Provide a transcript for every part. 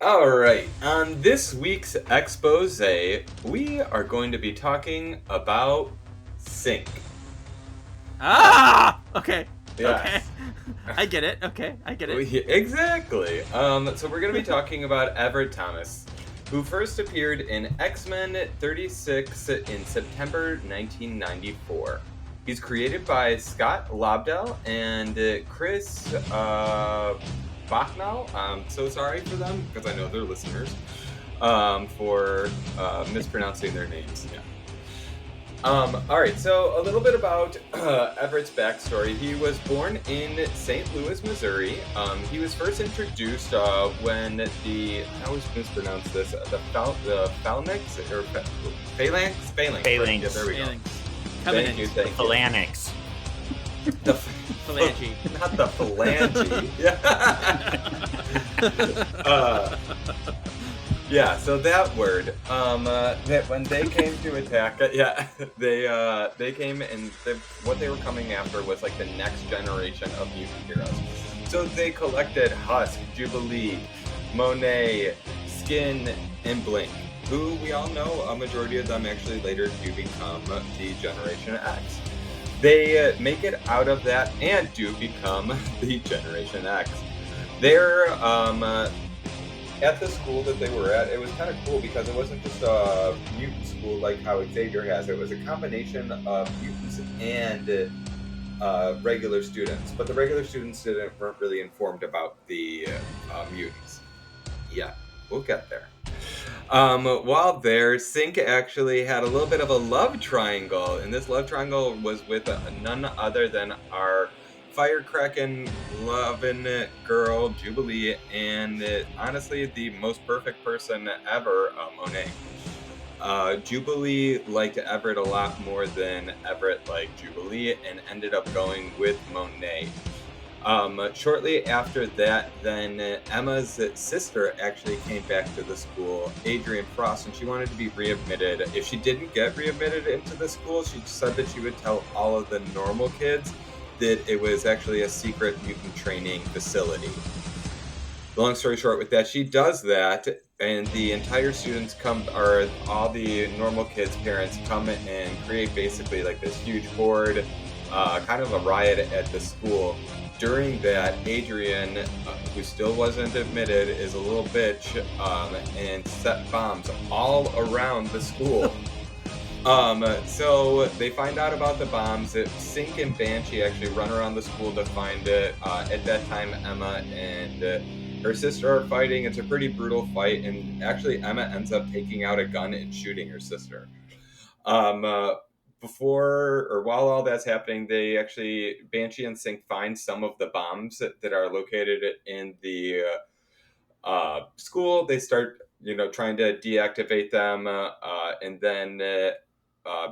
All right, on this week's expose, we are going to be talking about sync. Okay. Okay. Yes, I get it. Okay. I get it. exactly. So we're going to be talking about Everett Thomas, who first appeared in X-Men 36 in September 1994. He's created by Scott Lobdell and Chris Bachmal. I'm so sorry for them because I know they're listeners for mispronouncing their names. Yeah. All right, so a little bit about Everett's backstory. He was born in St. Louis, Missouri. He was first introduced when I always mispronounce this, the phalanx, or phalanx, right? Yeah, there Phalanx. we go. Phalanx. Coming Thank in. you, The thank you. phalanx. The Phalange. not the phalange. Yeah. Yeah, so that word, that when they came to attack, they came and what they were coming after was like the next generation of mutant heroes. So they collected Husk, Jubilee, Monet, Skin, and Blink, who we all know a majority of them actually later do become the Generation X. They make it out of that and do become the Generation X. They're at the school that they were at, it was kind of cool because it wasn't just a mutant school like how Xavier has. It was a combination of mutants and regular students. But the regular students weren't really informed about the mutants. Yeah, we'll get there. While there, Sync actually had a little bit of a love triangle, and this love triangle was with none other than our firecracking, loving girl, Jubilee, and honestly, the most perfect person ever, Monet. Jubilee liked Everett a lot more than Everett liked Jubilee and ended up going with Monet. Shortly after that, then Emma's sister actually came back to the school, Adrian Frost, and she wanted to be readmitted. If she didn't get readmitted into the school, she said that she would tell all of the normal kids that it was actually a secret mutant training facility. Long story short, with that, she does that, and the entire students come, or all the normal kids' parents come and create basically like this huge horde, kind of a riot at the school. During that, Adrian, who still wasn't admitted, is a little bitch and set bombs all around the school. So they find out about the bombs. Sink and Banshee actually run around the school to find it. At that time, Emma and her sister are fighting. It's a pretty brutal fight, and actually, Emma ends up taking out a gun and shooting her sister. Um, uh, Before or while all that's happening, they actually Banshee and Sink find some of the bombs that are located in the school. They start, trying to deactivate them, and then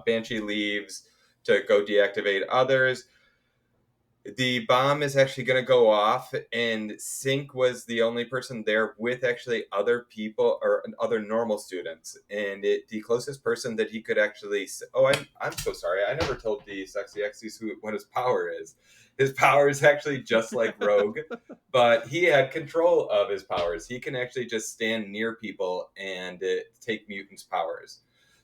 Banshee leaves to go deactivate others. The bomb is actually going to go off, and Sink was the only person there with actually other people or other normal students, and the closest person that he could actually. Oh, I'm so sorry. I never told the Sexy X's what his power is. His power is actually just like Rogue, but he had control of his powers. He can actually just stand near people and take mutants' powers.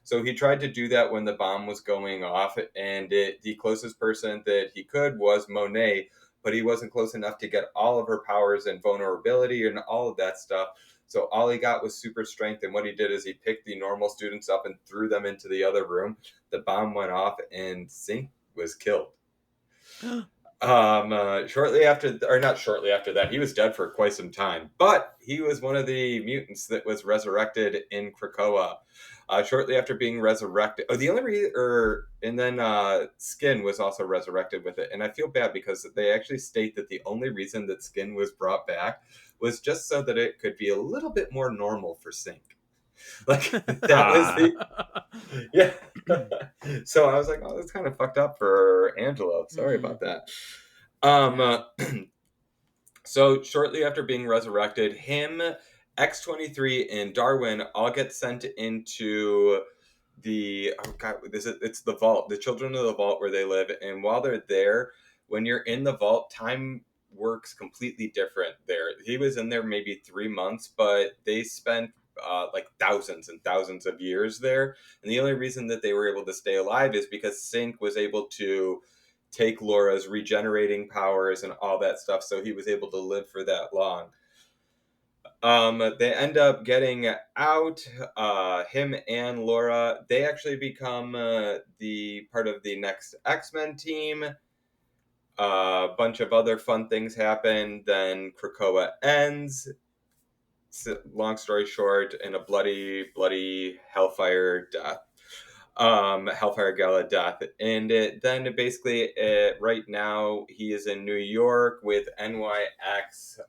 So he tried to do that when the bomb was going off, and the closest person that he could was Monet, but he wasn't close enough to get all of her powers and vulnerability and all of that stuff. So all he got was super strength, and what he did is he picked the normal students up and threw them into the other room. The bomb went off, and Sink was killed. Shortly after, or not shortly after that, he was dead for quite some time, but he was one of the mutants that was resurrected in Krakoa. Shortly after being resurrected, oh, the only reason, and then Skin was also resurrected with it, and I feel bad because they actually state that the only reason that Skin was brought back was just so that it could be a little bit more normal for Sync. Like that was the yeah. So I was like, oh, that's kind of fucked up for Angelo. Sorry about that. Um, so shortly after being resurrected, him, X-23, and Darwin all get sent into it's the vault, the children of the vault where they live. And while they're there, when you're in the vault, time works completely different there. He was in there maybe 3 months, but they spent like thousands and thousands of years there. And the only reason that they were able to stay alive is because Sync was able to take Laura's regenerating powers and all that stuff, so he was able to live for that long. They end up getting out. Him and Laura, they actually become the part of the next X-Men team. A bunch of other fun things happen. Then Krakoa ends. Long story short, in a bloody Hellfire death. Hellfire Gala death. And then basically, right now, he is in New York with NYX,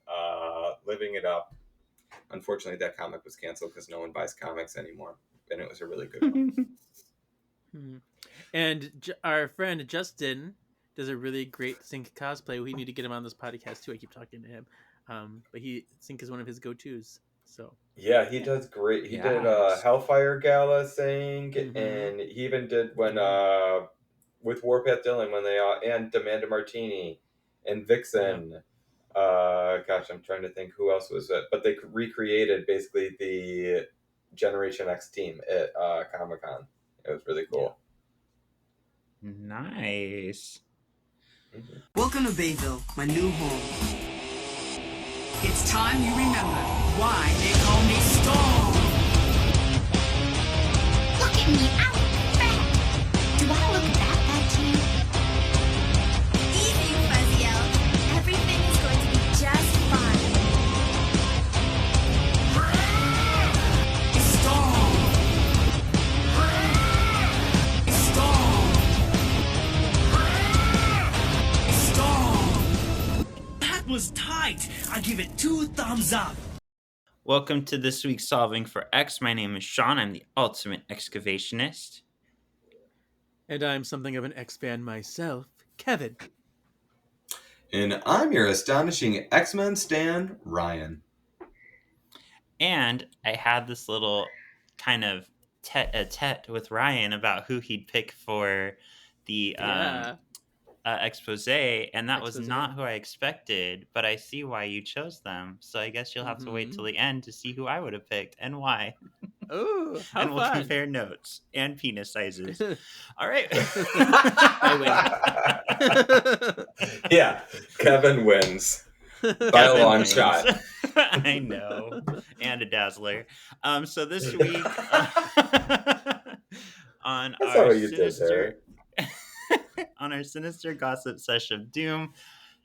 living it up. Unfortunately, that comic was canceled because no one buys comics anymore, and it was a really good one. And our friend Justin does a really great Sync cosplay. We need to get him on this podcast too. I keep talking to him, but Sync is one of his go-tos. So yeah, he does great. He did Hellfire Gala Sync, and he even did when with Warpath Dylan when they and Amanda Martini and Vixen. Yeah. Gosh, I'm trying to think who else was it, but they recreated basically the Generation X team at Comic-Con. It was really cool. Yeah. Nice. Mm-hmm. Welcome to Bayville, my new home. It's time you remember why they call me Storm. Look at me, I look fat. Do I look that fat to you? Easy, you fuzzy elf. Everything is going to be just fine. Storm. Storm. That was tight. I give it 2 thumbs up. Welcome to this week's Solving for X. My name is Sean. I'm the ultimate excavationist. And I'm something of an X fan myself, Kevin. And I'm your astonishing X-Men stan, Ryan. And I had this little kind of tete-a-tete with Ryan about who he'd pick for the expose, and that was not who I expected, but I see why you chose them. So I guess you'll have to wait till the end to see who I would have picked and why. Oh, how and we'll fun. compare notes and penis sizes. All right. I win. Yeah, Kevin wins by a long shot. I know, and a dazzler. So this week on That's our how you did there. On our Sinister Gossip Sesh of Doom,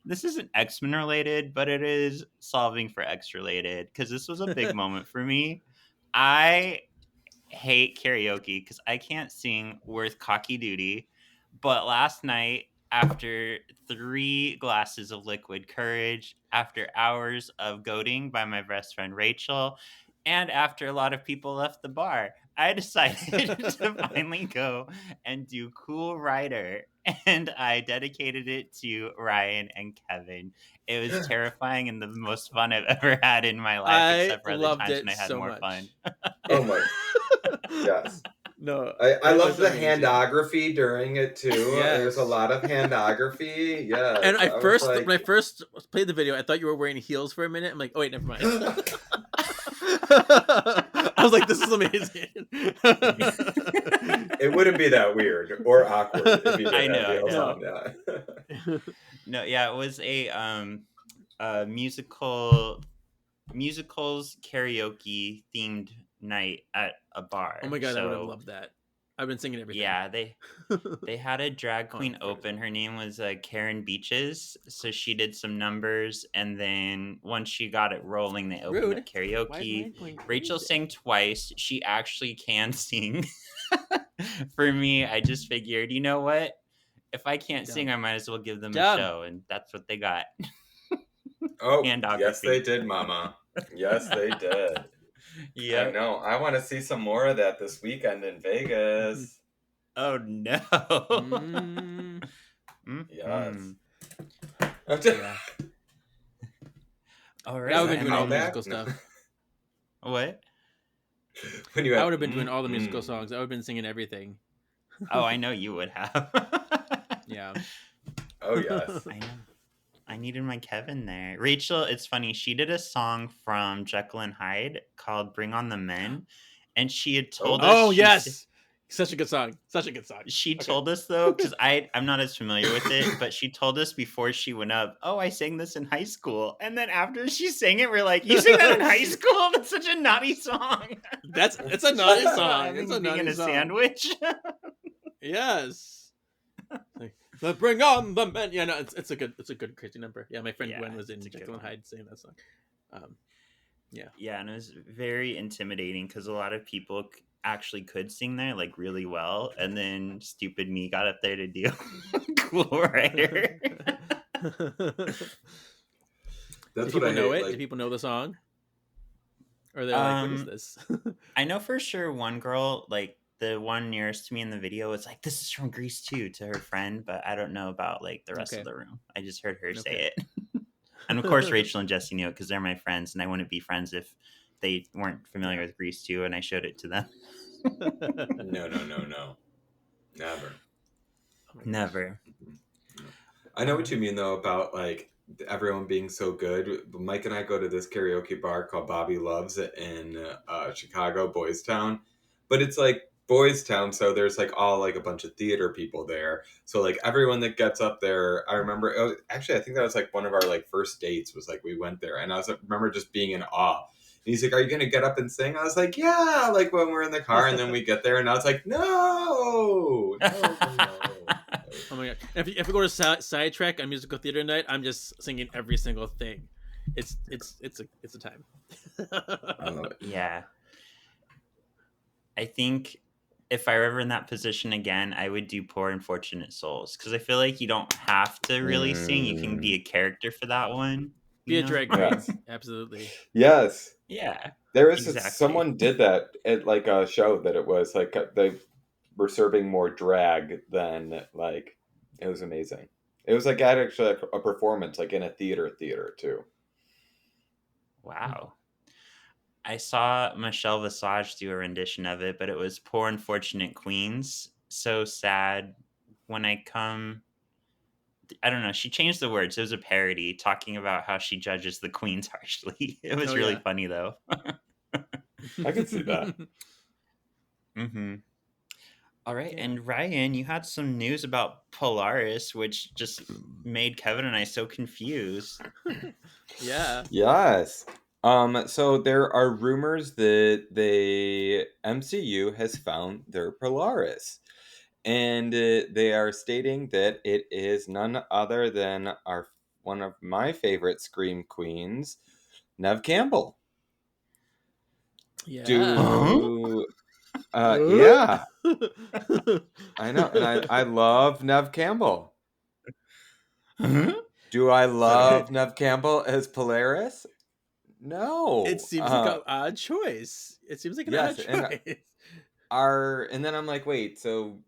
this isn't X-Men related, but it is Solving for X related, because this was a big moment for me. I hate karaoke because I can't sing worth cocky duty, but last night, after 3 glasses of liquid courage, after hours of goading by my best friend Rachel, and after a lot of people left the bar, I decided to finally go and do Cool Rider, and I dedicated it to Ryan and Kevin. It was terrifying and the most fun I've ever had in my life, except for other times when I had more fun. Oh my, yes. No, I love the handography during it too. Yes. There's a lot of handography. Yeah. And when I first played the video, I thought you were wearing heels for a minute. I'm like, oh wait, never mind. I was like, this is amazing. It wouldn't be that weird or awkward if you didn't have heels on. Yeah. No, yeah, it was a musicals karaoke themed night at a bar. Oh my god, I would have loved that. I've been singing everything. Yeah, they had a drag queen open. Her name was Karen Beaches. So she did some numbers, and then once she got it rolling, they opened up karaoke. Rachel sang twice. She actually can sing. For me, I just figured, you know what? If I can't sing, I might as well give them a show, and that's what they got. Oh, yes, they did, Mama. Yes, they did. Yeah, I know. I want to see some more of that this weekend in Vegas. Oh no! Yes. Yeah. All right. I would have been doing all the musical stuff. What? I would have been doing all the musical songs. I would have been singing everything. Oh, I know you would have. Yeah. Oh yes. I know. I needed my Kevin there. Rachel, it's funny. She did a song from Jekyll and Hyde called "Bring on the Men," and she had told us Oh yes, such a good song. Such a good song. She Okay. told us though, because I'm not as familiar with it, but she told us before she went up, "Oh, I sang this in high school," and then after she sang it, we're like, "You sang that in high school? That's such a naughty song." It's a naughty song. It's a Having naughty vegan song. sandwich. Yes. Like, bring on the men. Yeah, no, it's a good crazy number. Yeah, my friend Yeah, Gwen was in it's a good Jekyll and one. Hyde saying that song. Yeah. Yeah, and it was very intimidating because a lot of people actually could sing there like really well, and then stupid me got up there to do cool writer. That's Do what I people know hate. it? Like, Do people know the song? Or they're like, what is this? I know for sure one girl, like the one nearest to me in the video, was like, "This is from Grease 2" to her friend, but I don't know about like the rest Okay. of the room. I just heard her say Okay. it. And of course, Rachel and Jesse knew it because they're my friends, and I wouldn't be friends if they weren't familiar with Grease 2 and I showed it to them. no. Never. Oh Never. I know what you mean though about like everyone being so good. Mike and I go to this karaoke bar called Bobby Loves in Chicago, Boys Town, but it's like Boys Town, so there's like all like a bunch of theater people there. So like everyone that gets up there, I remember. Actually, I think that was like one of our like first dates. Was like we went there, and remember just being in awe. And he's like, "Are you gonna get up and sing?" I was like, "Yeah," like when we're in the car, and then we get there, and I was like, "No." Oh my god! If we go to sidetrack on musical theater night, I'm just singing every single thing. It's a time. Yeah. I think if I were ever in that position again, I would do Poor Unfortunate Souls because I feel like you don't have to really sing. You can be a character for that one. Be you a know? drag queen. Yes. Absolutely. Yes. Yeah. There was Exactly. someone did that at like a show that it was like they were serving more drag than like it was amazing. It was like actually a performance like in a theater too. Wow. I saw Michelle Visage do a rendition of it, but it was Poor Unfortunate Queens. So sad. When I come, I don't know. She changed the words. It was a parody talking about how she judges the queens harshly. It was really funny though. I can see that. Mm-hmm. All right, Yeah. and Ryan, you had some news about Polaris, which just made Kevin and I so confused. Yeah. Yes. So there are rumors that the MCU has found their Polaris. And they are stating that it is none other than one of my favorite Scream Queens, Nev Campbell. Yeah. Yeah, I know, and I love Nev Campbell. Do I love Nev Campbell as Polaris? No. It seems like an odd choice. It seems like an odd Yes, choice. and then I'm like, wait, so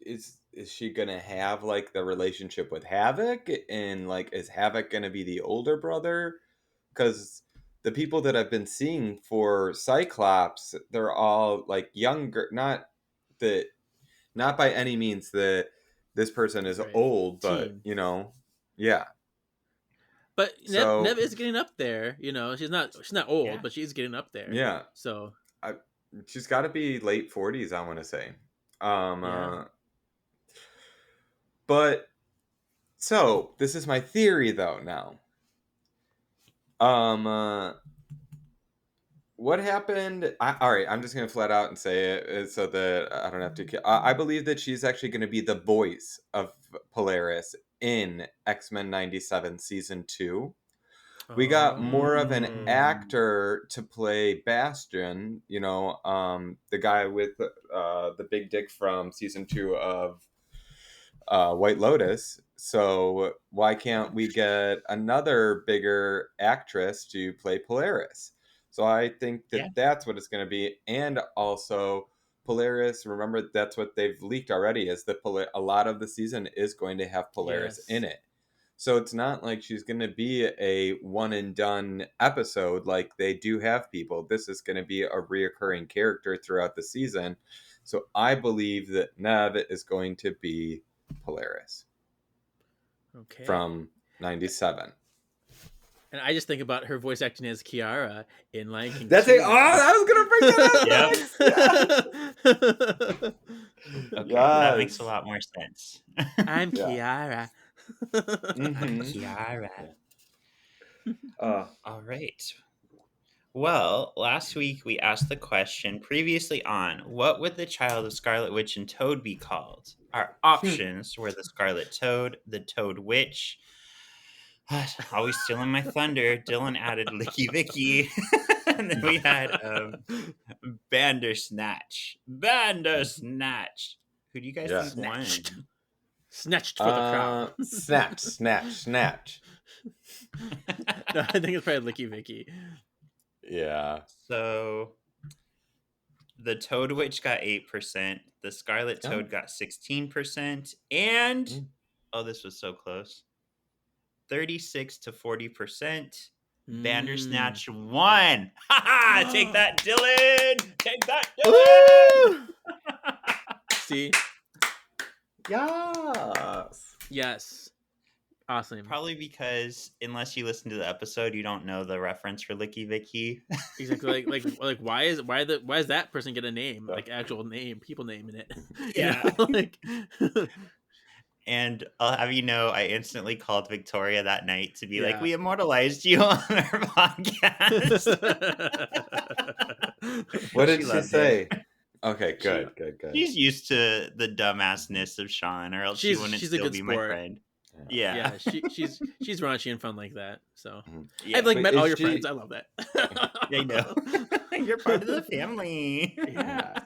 is she gonna have like the relationship with Havoc, and like is Havoc gonna be the older brother? Because the people that I've been seeing for Cyclops, they're all like younger. Not by any means that this person is Right. old, but Teen. yeah. But So Nev is getting up there. You know, she's not old, Yeah. but she's getting up there. yeah, So she's got to be late 40s, I want to say. Yeah. But so this is my theory though now. What happened? All right, I'm just gonna flat out and say it so that I don't have to. I believe that she's actually going to be the voice of Polaris in X-Men '97 season 2. We got more of an actor to play Bastion. You know, the guy with the big dick from season 2 of White Lotus. So why can't we get another bigger actress to play Polaris? So I think that that's what it's going to be. And also Polaris, remember that's what they've leaked already, is that a lot of the season is going to have Polaris in it. So it's not like she's going to be a one and done episode like they do have people. This is going to be a reoccurring character throughout the season. So I believe that Nev is going to be Polaris. Okay. From 97. And I just think about her voice acting as Kiara in Lion King. That's 2. it. Oh, I was gonna bring that up. Yep. Okay, Yes. that makes a lot more sense. I'm Yeah. Kiara. Mhm. Kiara. Uh, All right. Well, last week we asked the question previously on what would the child of Scarlet Witch and Toad be called? Our options were the Scarlet Toad, the Toad Witch. Always stealing my thunder. Dylan added Licky Vicky. And then we had Bandersnatch. Bandersnatch. Who do you guys Yeah. think won? Snatched for the crown. Snatch. No, I think it's probably Licky Vicky. Yeah. So the Toad Witch got 8%. The Scarlet Oh. Toad got 16%. And Mm. oh, this was so close. 36 to 40%. Mm. Bandersnatch won. Ha ha! Take that, Dylan! Take that, Dylan! See? Yes. Yes. Awesome. Probably because unless you listen to the episode, you don't know the reference for Licky Vicky. Exactly. Like why is that person get a name? Like actual name, people name in it. Yeah. You know? Like And I'll have you know, I instantly called Victoria that night to be like, Yeah. we immortalized you on our podcast. What did she loved say? it. Okay, She- good. She's used to the dumbassness of Sean, or else she wouldn't she's a still good be my sport. friend. Yeah. yeah, she's raunchy and fun like that. So Yeah. I've like But met is all your she- friends. I love that. I know. You're part of the family. Yeah.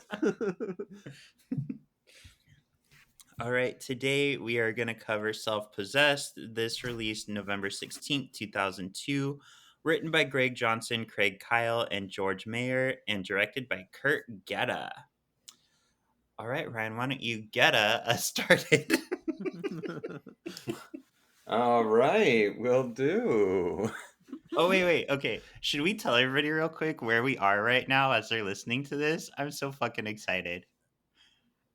All right, today we are going to cover Self-Possessed. This released November 16th, 2002, written by Greg Johnson, Craig Kyle, and George Mayer, and directed by Kurt Getta. All right, Ryan, why don't you get us started? All right, will do. Oh, wait. Okay, should we tell everybody real quick where we are right now as they're listening to this? I'm so fucking excited.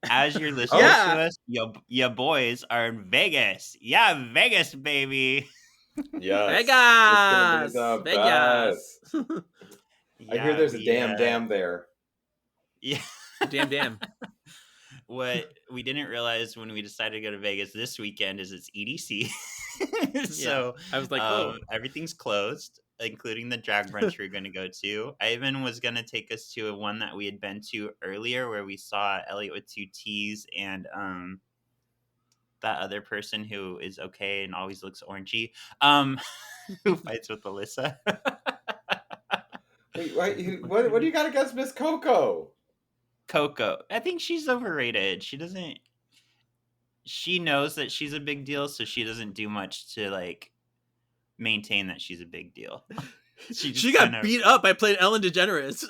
As you're listening Yeah. to us, your boys are in Vegas. Yeah, Vegas, baby. Yes. It's gonna be Vegas. the Vegas. best. I hear there's a damn there. Yeah. Damn. What we didn't realize when we decided to go to Vegas this weekend is it's EDC. So I was like, oh. everything's closed, including the drag brunch we are going to go to. Ivan was going to take us to one that we had been to earlier where we saw Elliot with 2 T's and that other person who is okay and always looks orangey, who fights with Alyssa. Wait, what do you got against Miss Coco? Coco. I think she's overrated. She knows that she's a big deal, so she doesn't do much to like maintain that she's a big deal. She got beat up by playing Ellen DeGeneres.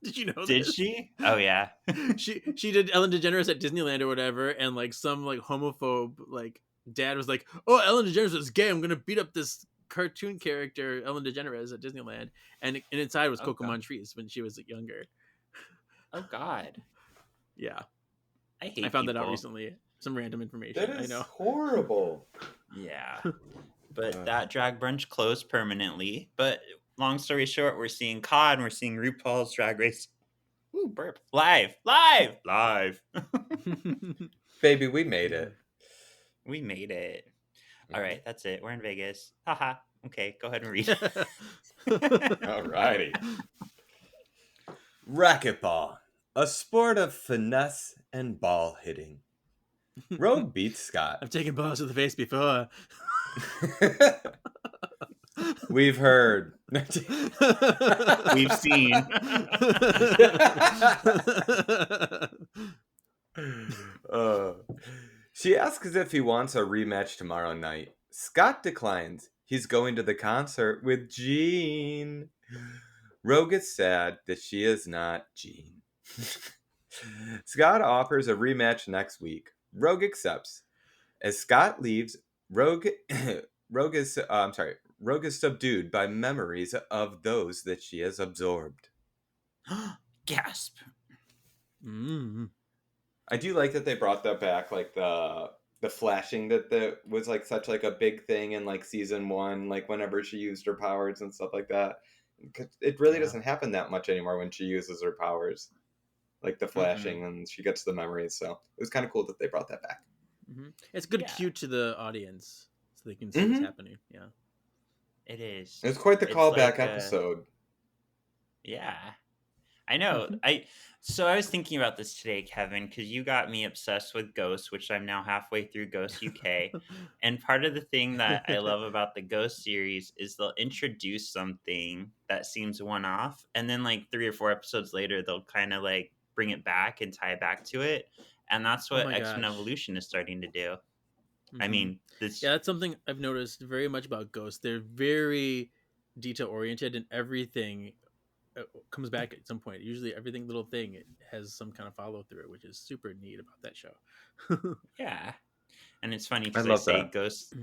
Did you know Did this? she? Oh yeah. she did Ellen DeGeneres at Disneyland or whatever, and like some like homophobe like dad was like, "Oh, Ellen DeGeneres is gay. I'm gonna beat up this cartoon character Ellen DeGeneres at Disneyland," and inside was Coco God. Montrese when she was younger. Oh God. Yeah, I hate I found that out people. recently. Some random information. That is I know. horrible. Yeah. But that drag brunch closed permanently. But long story short, we're seeing COD and we're seeing RuPaul's Drag Race. Ooh, burp. Live. Baby, we made it. We made it. All right, that's it. We're in Vegas. Haha. Okay, go ahead and read. All righty. Racquetball, a sport of finesse and ball hitting. Rogue beats Scott. I've taken balls to the face before. We've heard. We've seen. She asks if he wants a rematch tomorrow night. Scott declines. He's going to the concert with Jean. Rogue is sad that she is not Jean. Scott offers a rematch next week. Rogue accepts. As Scott leaves, Rogue is subdued by memories of those that she has absorbed. Gasp. Mm. I do like that they brought that back, like the the flashing that was like such like a big thing in like season 1, like whenever she used her powers and stuff like that. 'Cause it really Yeah. doesn't happen that much anymore when she uses her powers, like the flashing and she gets the memories. So it was kind of cool that they brought that back. It's a good Yeah. cue to the audience so they can see Mhm. what's happening. Yeah. It is. It's quite the It's callback like, episode. Yeah. I know. So I was thinking about this today, Kevin, because you got me obsessed with Ghost, which I'm now halfway through Ghost UK. And part of the thing that I love about the Ghost series is they'll introduce something that seems one off, and then like 3 or 4 episodes later, they'll kind of like bring it back and tie it back to it. And that's Oh what my X-Men gosh. Evolution is starting to do. I Mhm. mean, this. Yeah, that's something I've noticed very much about Ghosts. They're very detail oriented, and everything comes back at some point. Usually, everything little thing it has some kind of follow through, which is super neat about that show. Yeah. And it's funny I because I love say that. Ghost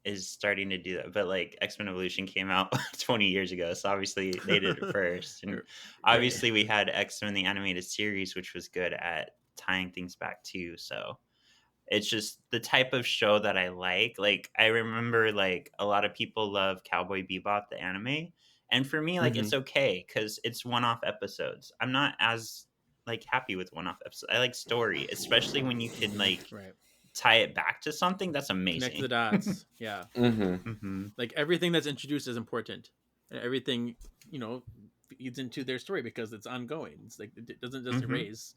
is starting to do that, but like X-Men Evolution came out 20 years ago, so obviously they did it first. And Right. obviously we had X-Men the animated series, which was good at tying things back too. So it's just the type of show that I like. Like I remember like a lot of people love Cowboy Bebop the anime, and for me like it's okay because it's one-off episodes. I'm not as like happy with one-off episodes. I like story, especially when you can like Right. tie it back to something. That's Connect amazing. the dots. Yeah. Mm-hmm. Like everything that's introduced is important, and everything feeds into their story because it's ongoing. It's like it doesn't just Mm-hmm. erase.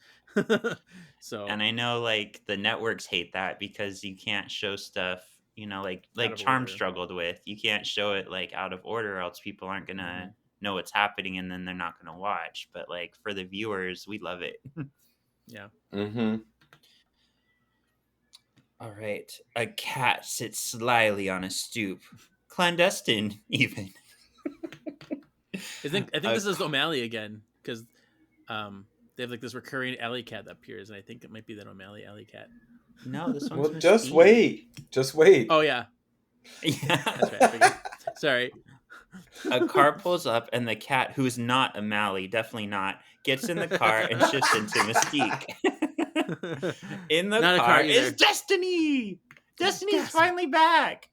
So And I know like the networks hate that because you can't show stuff, like out of Charm order. struggled with. You can't show it like out of order, or else people aren't gonna know what's happening, and then they're not gonna watch. But like for the viewers, we love it. Yeah. All right, a cat sits slyly on a stoop, clandestine even. I think this is O'Malley again because they have like this recurring alley cat that appears, and I think it might be that O'Malley alley cat. No, this one's Well, Mystique. just wait. Oh yeah, Yeah, that's right. I forget. Sorry. A car pulls up, and the cat, who's not O'Malley, definitely not, gets in the car and shifts into Mystique. In the Not a car car is either. Destiny. Destiny's finally back.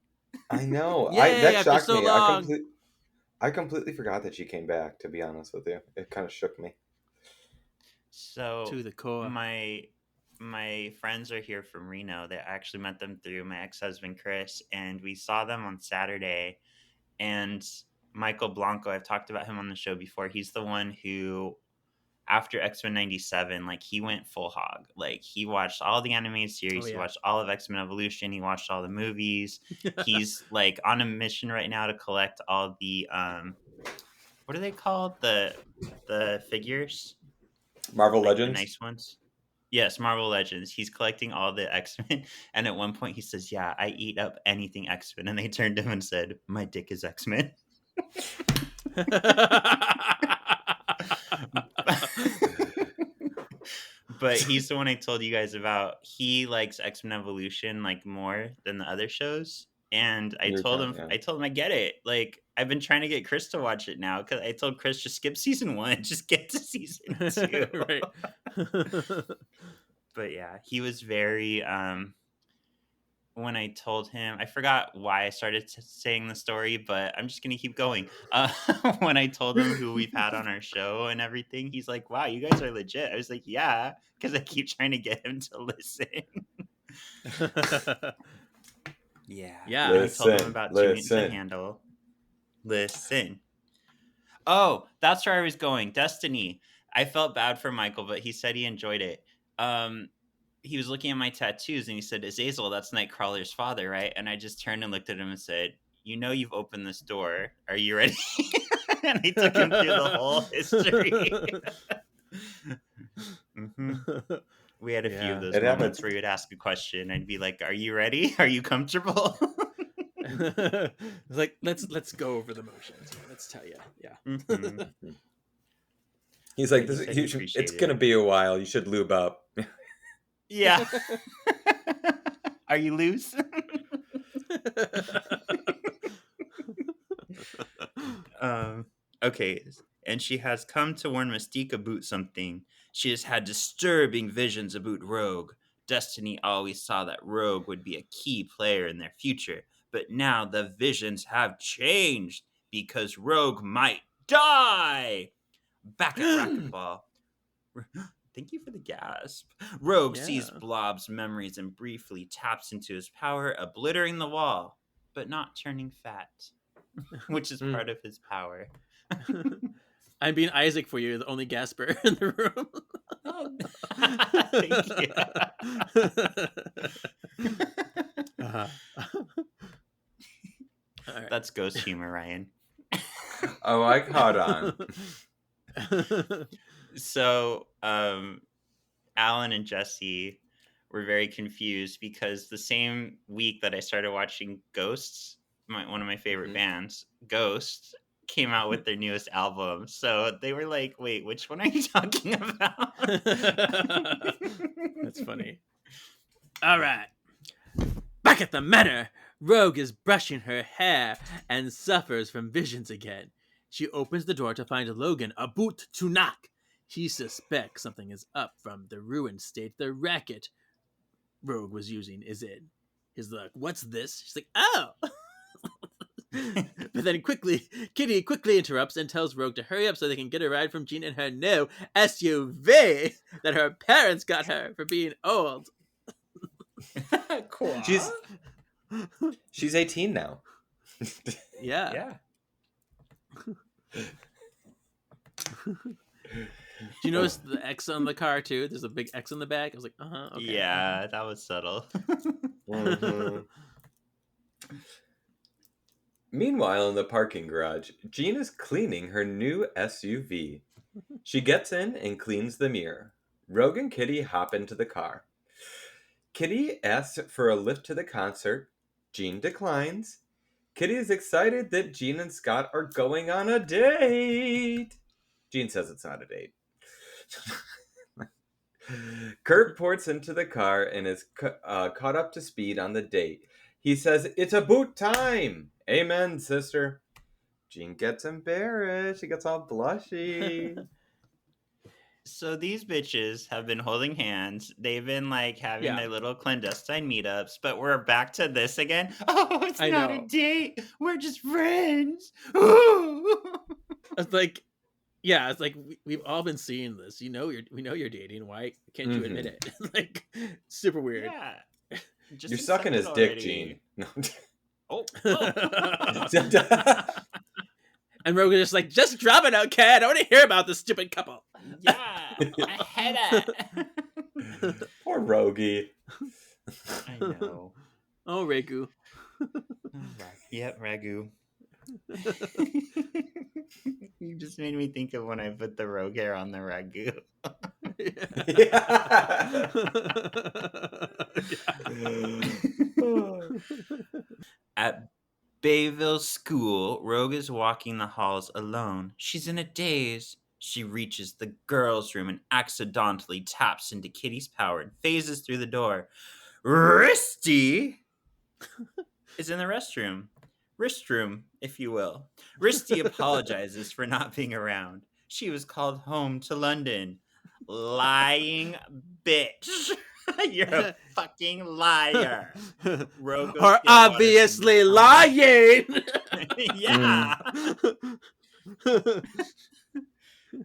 I know. Yay, That after shocked so me. long. I completely forgot that she came back. To be honest with you, it kind of shook me. So To the core. my friends are here from Reno. They actually met them through my ex-husband Chris, and we saw them on Saturday. And Michael Blanco, I've talked about him on the show before. He's the one who, after X-Men 97, like he went full hog. Like he watched all the animated series, Oh, he yeah. watched all of X-Men Evolution, he watched all the movies. He's like on a mission right now to collect all the what are they called? The figures? Marvel Like the Legends. nice ones. Yes, Marvel Legends. He's collecting all the X-Men, and at one point he says, "Yeah, I eat up anything X-Men." And they turned to him and said, "My dick is X-Men." But he's the one I told you guys about. He likes X-Men Evolution like more than the other shows. And I told him I get it. Like I've been trying to get Chris to watch it now because I told Chris just skip season 1, just get to season 2. Right. But yeah, he was very when I told him, I forgot why I started saying the story, but I'm just gonna keep going. When I told him who we've had on our show and everything, he's like, "Wow, you guys are legit." I was like, "Yeah," because I keep trying to get him to listen. Yeah. Yeah. I told him about Two Mutants to Handle. Listen. Oh, that's where I was going. Destiny. I felt bad for Michael, but he said he enjoyed it. He was looking at my tattoos and he said, "Azazel, that's Nightcrawler's father, right?" And I just turned and looked at him and said, "You know you've opened this door. Are you ready?" And I took him through the whole history. We had a few of those moments where he would ask a question and I'd be like, "Are you ready? Are you comfortable?" It's like let's go over the motions. Let's tell you. Yeah. He's like, it's gonna be a while. You should lube up. Yeah. Are you loose? Okay. And she has come to warn Mystique about something. She has had disturbing visions about Rogue. Destiny always saw that Rogue would be a key player in their future, but now the visions have changed because Rogue might die. Back at Racquetball. Thank you for the gasp. Rogue sees Yeah. Blob's memories and briefly taps into his power, obliterating the wall, but not turning fat, which is part of his power. I'm being Isaac for you, the only gasper in the room. Thank you. All right. That's ghost humor, Ryan. Oh, I caught on. So, Alan and Jesse were very confused because the same week that I started watching Ghosts, one of my favorite bands, Ghost, came out with their newest album. So they were like, wait, which one are you talking about? That's funny. All right. Back at the manor, Rogue is brushing her hair and suffers from visions again. She opens the door to find Logan about to knock. He suspects something is up from the ruined state the racket Rogue was using is in. He's like, what's this? She's like, oh! But then Kitty quickly interrupts and tells Rogue to hurry up so they can get a ride from Jean in her new SUV that her parents got her for being old. Cool. She's 18 now. Yeah. Yeah. Do you notice the X on the car too? There's a big X on the back. I was like, okay. Yeah, that was subtle. Mhm. Meanwhile, in the parking garage, Jean is cleaning her new SUV. She gets in and cleans the mirror. Rogue and Kitty hop into the car. Kitty asks for a lift to the concert. Jean declines. Kitty is excited that Jean and Scott are going on a date. Jean says it's not a date. Kurt ports into the car and is caught up to speed on the date. He says, it's about time. Amen, sister. Jean gets embarrassed. She gets all blushy. So these bitches have been holding hands. They've been like having their little clandestine meetups, but we're back to this again. Oh, it's not a date. We're just friends. It's like, yeah, it's like we've all been seeing this. We know you're dating. Why can't you admit it? Like, super weird. Yeah. You're sucking his dick, Jean. No. Oh. And Rogue is just like, just drop it, okay? I don't want to hear about this stupid couple. Yeah, I hate it. Poor Rogie. I know. Oh, Ragu. Yep, Ragu. You just made me think of when I put the Rogue hair on the Ragu. At Bayville School, Rogue is walking the halls alone. She's in a daze. She reaches the girls' room and accidentally taps into Kitty's power and phases through the door. Risty is in the restroom. Restroom, if you will. Risty apologizes for not being around. She was called home to London. Lying bitch. You're a fucking liar. Rogue are obviously lying. Yeah.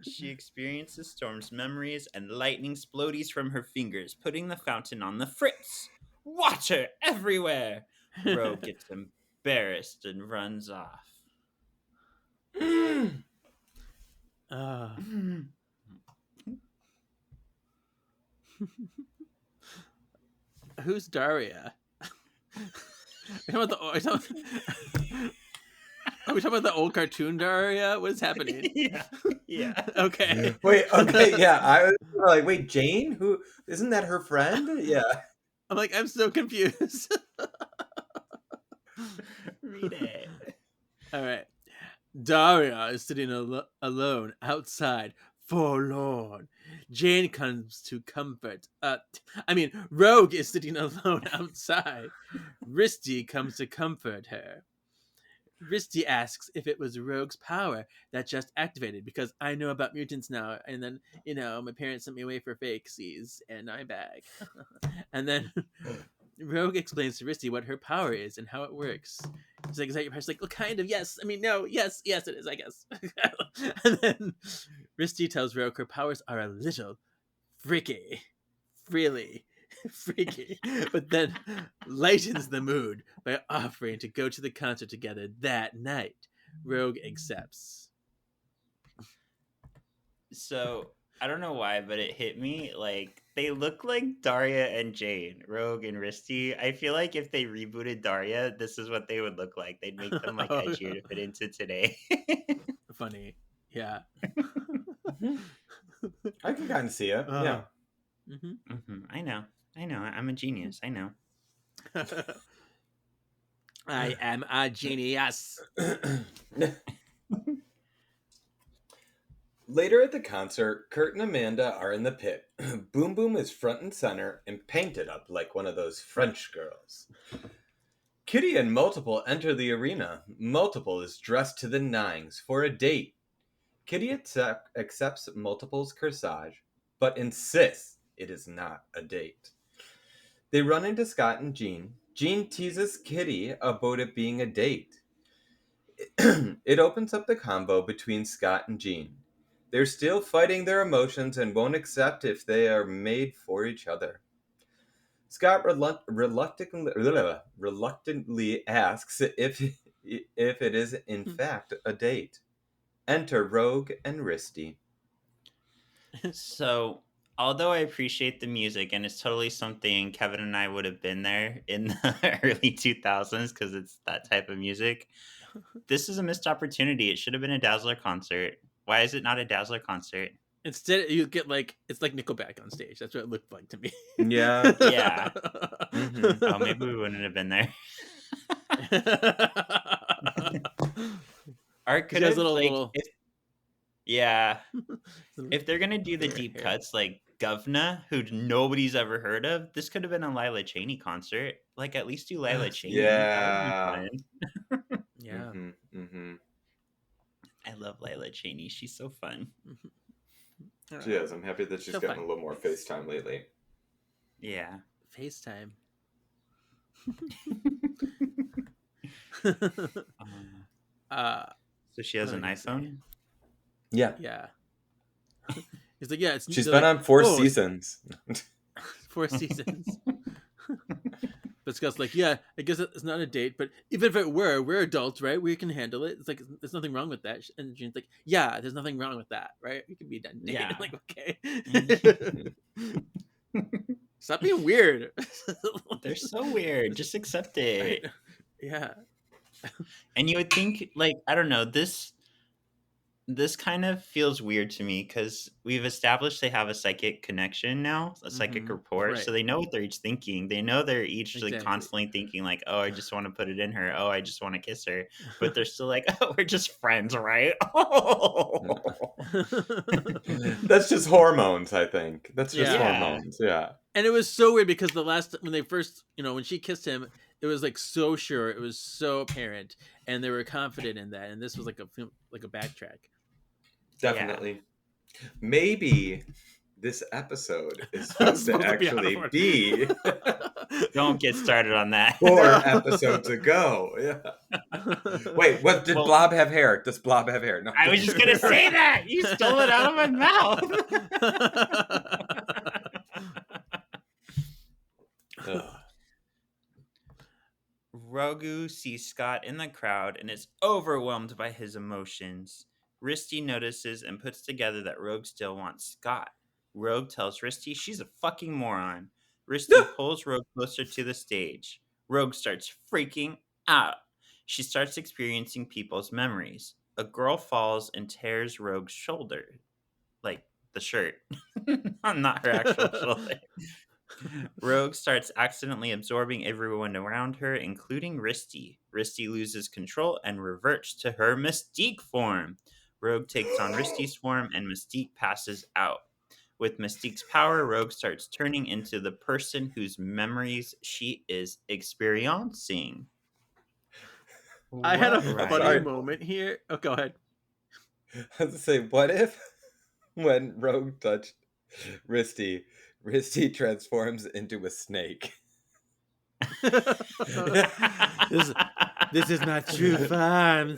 She experiences Storm's memories and lightning splodies from her fingers, putting the fountain on the fritz. Water everywhere. Rogue gets embarrassed and runs off. Who's Daria? Are we talking about the old cartoon Daria? What is happening? Yeah. Okay. Wait, okay, yeah. I was like, wait, Jane? Who isn't that her friend? Yeah. I'm like, I'm so confused. Read it. All right. Daria is sitting alone outside, forlorn. Jane comes to comfort. Rogue is sitting alone outside. Risty comes to comfort her. Risty asks if it was Rogue's power that just activated because I know about mutants now, and then my parents sent me away for fakesies, and I'm back. And then Rogue explains to Risty what her power is and how it works. She's like, "Is that your power?" She's like, "Well, kind of. Yes. I mean, no. Yes. Yes, it is. I guess." And then Risty tells Rogue her powers are a little freaky, really freaky, but then lightens the mood by offering to go to the concert together that night. Rogue accepts. So I don't know why, but it hit me like they look like Daria and Jane, Rogue and Risty. I feel like if they rebooted Daria, this is what they would look like. They'd make them like edgier to fit into today. Funny. Yeah. I can kind of see it. Yeah. I know. I'm a genius. I know. I am a genius. Later at the concert, Kurt and Amanda are in the pit. Boom Boom is front and center and painted up like one of those French girls. Kitty and Multiple enter the arena. Multiple is dressed to the nines for a date. Kitty accepts Multiple's corsage, but insists it is not a date. They run into Scott and Jean. Jean teases Kitty about it being a date. It opens up the combo between Scott and Jean. They're still fighting their emotions and won't accept if they are made for each other. Scott reluctantly asks if it is in fact a date. Enter Rogue and Risty. So, although I appreciate the music and it's totally something Kevin and I would have been there in the early 2000s because it's that type of music, this is a missed opportunity. It should have been a Dazzler concert. Why is it not a Dazzler concert? Instead, you get it's like Nickelback on stage. That's what it looked like to me. Yeah. Yeah. Oh, maybe we wouldn't have been there. Art could have little... If they're gonna do the deep cuts like Govna, who nobody's ever heard of, this could have been a Lila Cheney concert. Like at least do Lila Cheney. Yeah. That would be fun. Yeah. I love Lila Cheney. She's so fun. She is. I'm happy that she's So gotten fun. a little more FaceTime lately. Yeah. FaceTime. So she has an iPhone? Yeah. Yeah. He's like, yeah, She's been on 4 seasons. 4 seasons. But Scott's like, yeah, I guess it's not a date, but even if it were, we're adults, right? We can handle it. It's like, there's nothing wrong with that. And Jean's like, yeah, there's nothing wrong with that, right? We can be done dating. Yeah. I'm like, okay. Stop being weird. They're so weird. Just accept it. Right? Yeah. And you would think, like, I don't know, this kind of feels weird to me because we've established they have a psychic connection now, a psychic rapport. Right. So they know what they're each thinking. They know they're each like Exactly. constantly thinking like, oh, I just want to put it in her. Oh, I just want to kiss her. But they're still like, oh, we're just friends, right? That's just hormones, I think. That's just Yeah. hormones. Yeah. And it was so weird because when they first, when she kissed him, it was like so sure, it was so apparent, and they were confident in that. And this was like a backtrack. Definitely. Yeah. Maybe this episode is supposed to actually be. Don't get started on that. 4 episodes ago. Yeah. Wait, what did Blob have hair? Does Blob have hair? No. I was just gonna say that. You stole it out of my mouth. Rogu sees Scott in the crowd and is overwhelmed by his emotions. Risty notices and puts together that Rogue still wants Scott. Rogue tells Risty she's a fucking moron. Risty pulls Rogue closer to the stage. Rogue starts freaking out. She starts experiencing people's memories. A girl falls and tears Rogue's shoulder. Like the shirt. Not her actual shoulder. Rogue starts accidentally absorbing everyone around her, including Risty. Risty loses control and reverts to her Mystique form. Rogue takes on Risty's form and Mystique passes out. With Mystique's power, Rogue starts turning into the person whose memories she is experiencing. I had a Right. funny Sorry. moment here. Oh, go ahead. I was to say, what if when Rogue touched Risty transforms into a snake? This is my true form. I'm a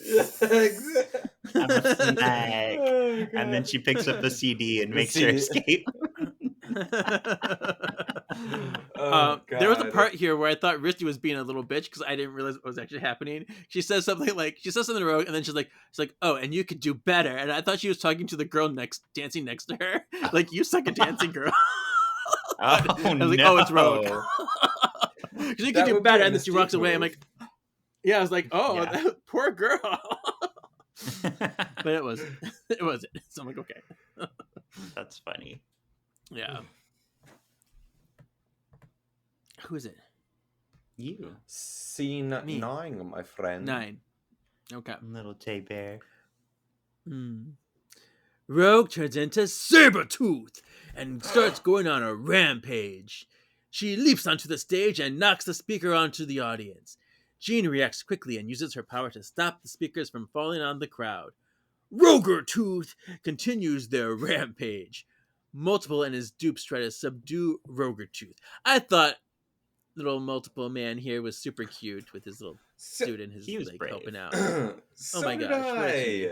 snack. Oh, And then God. she picks up the CD and The makes her CD. escape. Oh, There was a God. part here where I thought Risty was being a little bitch because I didn't realize what was actually happening. She says something to Rogue, and then she's like, "Oh, and you could do better." And I thought she was talking to the girl dancing next to her, like, "You suck at dancing, girl." Oh, I was like, no. "Oh, it's Rogue." Because you could That do would be better, a and then she walks Mystique away. I'm move. like, "Yeah," I was like, "Oh, Yeah. that poor girl." But it wasn't. It wasn't. So I'm like, okay, That's funny. yeah. Who is it? You, Scene Me. 9, my friend. 9. Okay. little Tay Bear. Rogue turns into Sabretooth and starts going on a rampage. She leaps onto the stage and knocks the speaker onto the audience. Jean reacts quickly and uses her power to stop the speakers from falling on the crowd. Rogertooth continues their rampage. Multiple and his dupes try to subdue Rogertooth. I thought little multiple man here was super cute with his little suit and his he was like brave. helping out. So Oh my did gosh, what a I. cutie.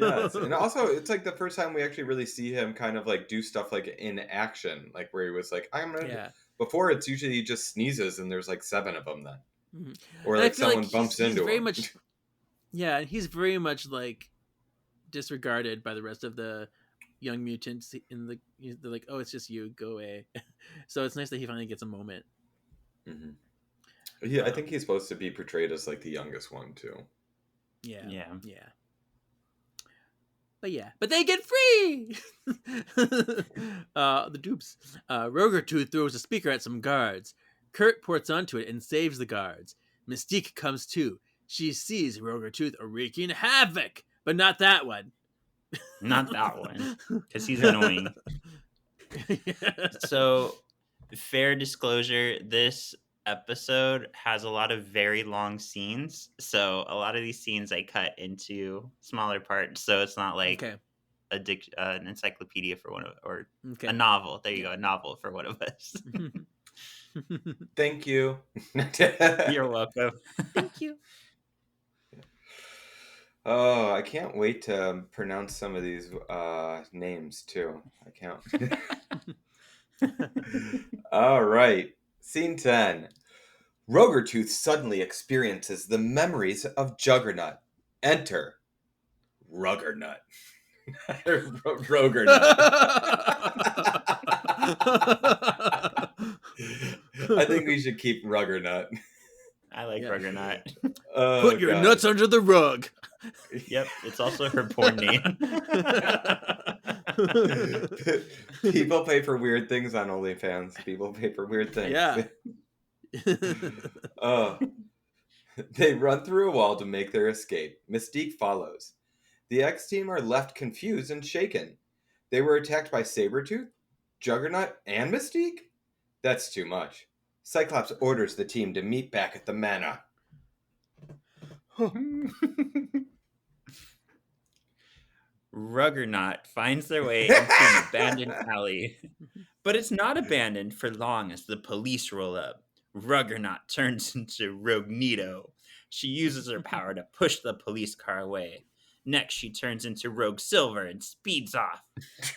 Yes, and also it's like the first time we actually really see him kind of like do stuff like in action, like where he was like, "I'm gonna." Yeah. Before it's usually he just sneezes and there's like 7 of them then, Mhm. or And I like feel someone like bumps he's into very him. much, yeah, and he's very much like disregarded by the rest of the young mutants. They're like, "Oh, it's just you, go away." So it's nice that he finally gets a moment. Mhm. Yeah, I think he's supposed to be portrayed as like the youngest one too. Yeah, Yeah. yeah. But they get free. The dupes. Rogertooth throws a speaker at some guards. Kurt ports onto it and saves the guards. Mystique comes too. She sees Rogertooth wreaking havoc, but not that one. Not that one, because he's annoying. So, fair disclosure, this episode has a lot of very long scenes. So, a lot of these scenes I cut into smaller parts. So, it's not like Okay. an encyclopedia for one of, or Okay. a novel. There you go, a novel for one of us. Thank you. You're welcome. Thank you. Oh, I can't wait to pronounce some of these names too. I can't. All right. Scene 10. Rogertooth suddenly experiences the memories of Juggernaut. Enter Ruggernut. Rogernut. I think we should keep Ruggernut. I like Yeah. Ruggernut. Oh, Put your God. nuts under the rug. Yep, it's also her porn name. People pay for weird things on OnlyFans. People pay for weird things. Yeah. They run through a wall to make their escape. Mystique follows. The X-Team are left confused and shaken. They were attacked by Sabretooth, Juggernaut, and Mystique? That's too much. Cyclops orders the team to meet back at the manor. Ruggernaut finds their way into an abandoned alley. But it's not abandoned for long as the police roll up. Ruggernaut turns into Rognito. She uses her power to push the police car away. Next, she turns into Rogue Silver and speeds off.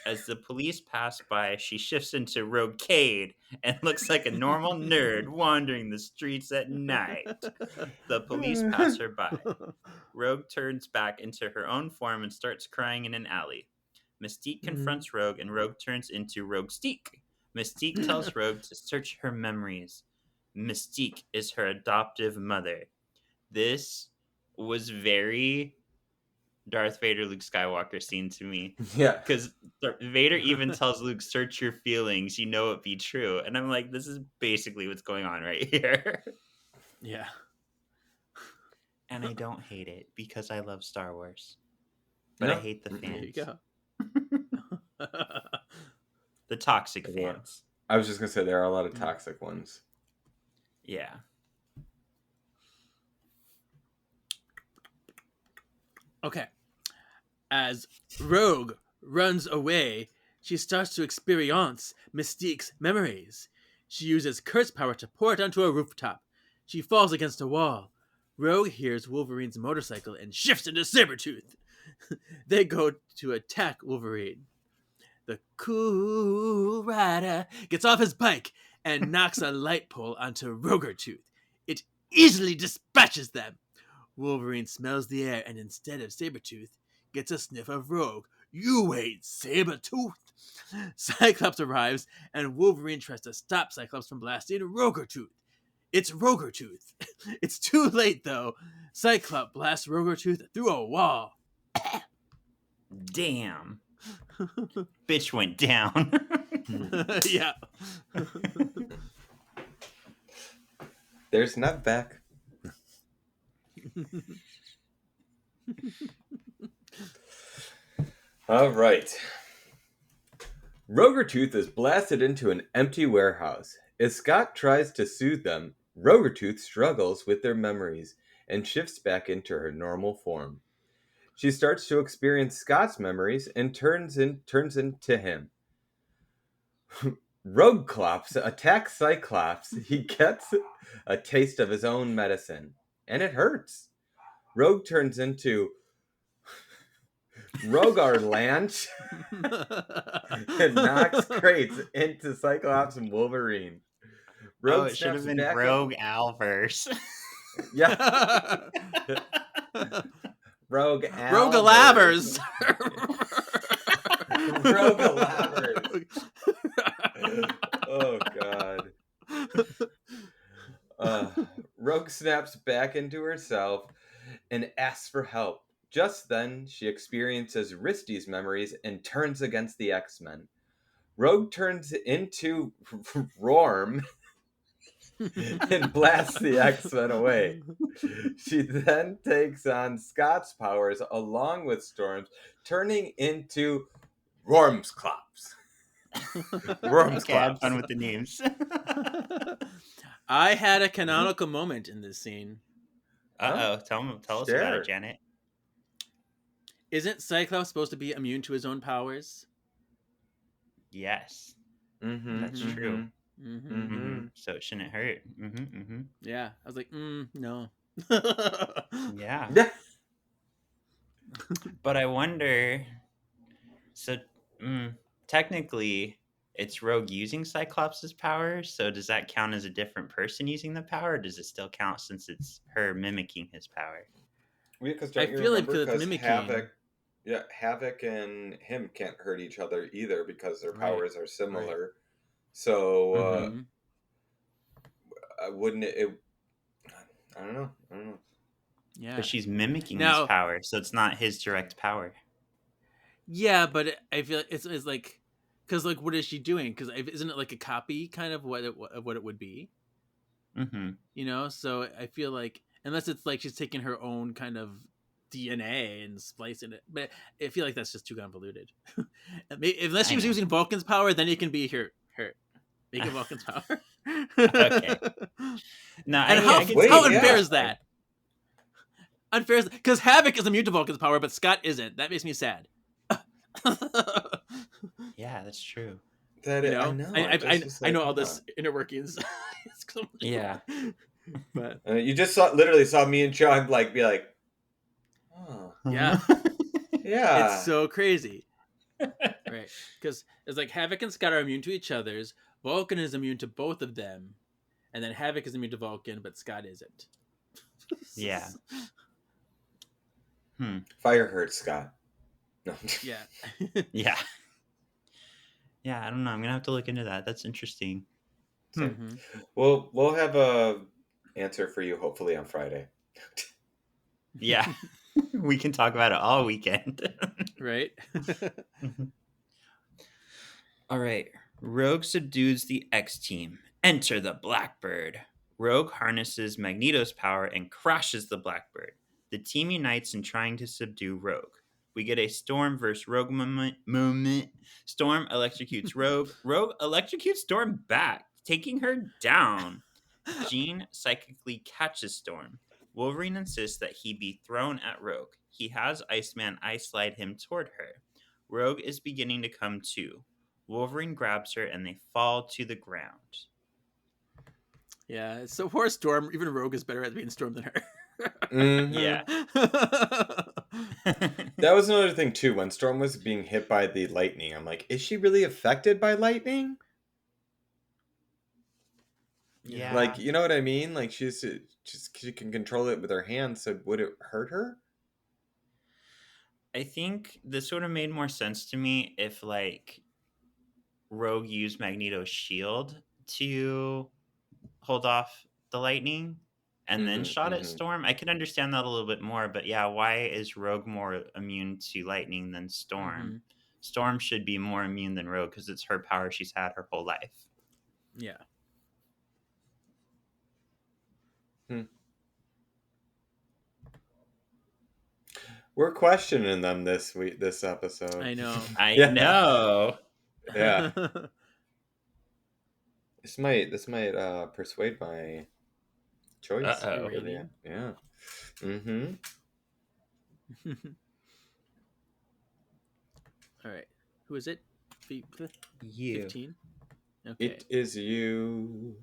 As the police pass by, she shifts into Rogue Cade and looks like a normal nerd wandering the streets at night. The police pass her by. Rogue turns back into her own form and starts crying in an alley. Mystique confronts Rogue, and Rogue turns into Roguestique. Mystique tells Rogue to search her memories. Mystique is her adoptive mother. This was very Darth Vader, Luke Skywalker scene to me. Yeah. Because Vader even tells Luke, search your feelings, you know it be true. And I'm like, this is basically what's going on right here. Yeah. And I don't hate it because I love Star Wars. But I hate the There fans. you go. The toxic Yeah. fans. I was just going to say there are a lot of toxic ones. Yeah. Okay. As Rogue runs away, she starts to experience Mystique's memories. She uses curse power to pour it onto a rooftop. She falls against a wall. Rogue hears Wolverine's motorcycle and shifts into Sabretooth. They go to attack Wolverine. The Cool Rider gets off his bike and knocks a light pole onto Rogertooth. It easily dispatches them. Wolverine smells the air and instead of Sabretooth, gets a sniff of Rogue. You ain't Sabretooth! Cyclops arrives and Wolverine tries to stop Cyclops from blasting Rogertooth. It's Rogertooth. It's too late though. Cyclops blasts Rogertooth through a wall. Damn. Bitch went down. Yeah. There's Nut back. All right. Rogertooth is blasted into an empty warehouse. As Scott tries to soothe them, Rogertooth struggles with their memories and shifts back into her normal form. She starts to experience Scott's memories and turns into him. Rogueclops attacks Cyclops. He gets a taste of his own medicine, and it hurts. Rogue turns into Rogar Lanch and knocks crates into Cyclops and Wolverine. Rogue it should have snaps been back Rogue Alverse. Yeah. Rogue Rogalavers. Rogalavers. Oh God. Rogue snaps back into herself and asks for help. Just then, she experiences Risty's memories and turns against the X-Men. Rogue turns into Rorm and blasts the X-Men away. She then takes on Scott's powers along with Storm's, turning into Wormsclops. Okay, have fun with the names. I had a canonical moment in this scene. Uh-oh, tell us about it, Janet. Isn't Cyclops supposed to be immune to his own powers? Yes. Mm-hmm, That's true. Mm-hmm. Mm-hmm. So it shouldn't hurt. Yeah, I was like, no. Yeah. Yeah. But I wonder, so technically it's Rogue using Cyclops' power, so does that count as a different person using the power, or does it still count since it's her mimicking his power? Because I feel like because it's mimicking. Havoc and him can't hurt each other either because their Right. powers are similar. Right. So wouldn't it? I don't know. Yeah. But she's mimicking Now- his power, so it's not his direct power. Yeah, but I feel like it's like, because like, what is she doing? Because isn't it like a copy kind of what it would be? Mm-hmm. You know, so I feel like unless it's like she's taking her own kind of DNA and splicing it, but I feel like that's just too convoluted. Unless she was using Vulcan's power, then it can be her make it Vulcan's power. Okay. No, And I how can wait, how see unfair yeah. is that? Unfair is because Havoc is immune to Vulcan's power, but Scott isn't. That makes me sad. Yeah, that's true. You know? I know all this inner workings. Yeah. But You just literally saw me and Sean be like, oh, yeah, yeah. it's so crazy, right? Because it's like Havoc and Scott are immune to each other's. Vulcan is immune to both of them, and then Havoc is immune to Vulcan, but Scott isn't. Yeah. Fire hurts Scott. No. Yeah. Yeah. Yeah, I don't know. I'm gonna have to look into that. That's interesting. Mhm. We'll have a answer for you hopefully on Friday. Yeah. We can talk about it all weekend. Right. All right. Rogue subdues the X team. Enter the Blackbird. Rogue harnesses Magneto's power and crashes the Blackbird. The team unites in trying to subdue Rogue. We get a Storm versus Rogue moment. Storm electrocutes Rogue. Rogue electrocutes Storm back, taking her down. Jean psychically catches Storm. Wolverine insists that he be thrown at Rogue. He has Iceman ice slide him toward her. Rogue is beginning to come to. Wolverine grabs her and they fall to the ground. Yeah, so poor Storm. Even Rogue is better at being Storm than her. Mhm. Yeah. That was another thing too. When Storm was being hit by the lightning, I'm like, is she really affected by lightning? Yeah. Like, you know what I mean? Like, she can control it with her hands. So would it hurt her? I think this would have made more sense to me if like Rogue used Magneto's shield to hold off the lightning and then Mhm, shot at mhm. Storm. I could understand that a little bit more, but yeah, why is Rogue more immune to lightning than Storm? Storm should be more immune than Rogue because it's her power she's had her whole life. Yeah. We're questioning them this week, this episode. I know. I Yeah. know. Yeah. This might persuade my choice. Uh-oh. Really. Yeah. Mm-hmm. All right. Who is it? You. 15? Okay. It is you.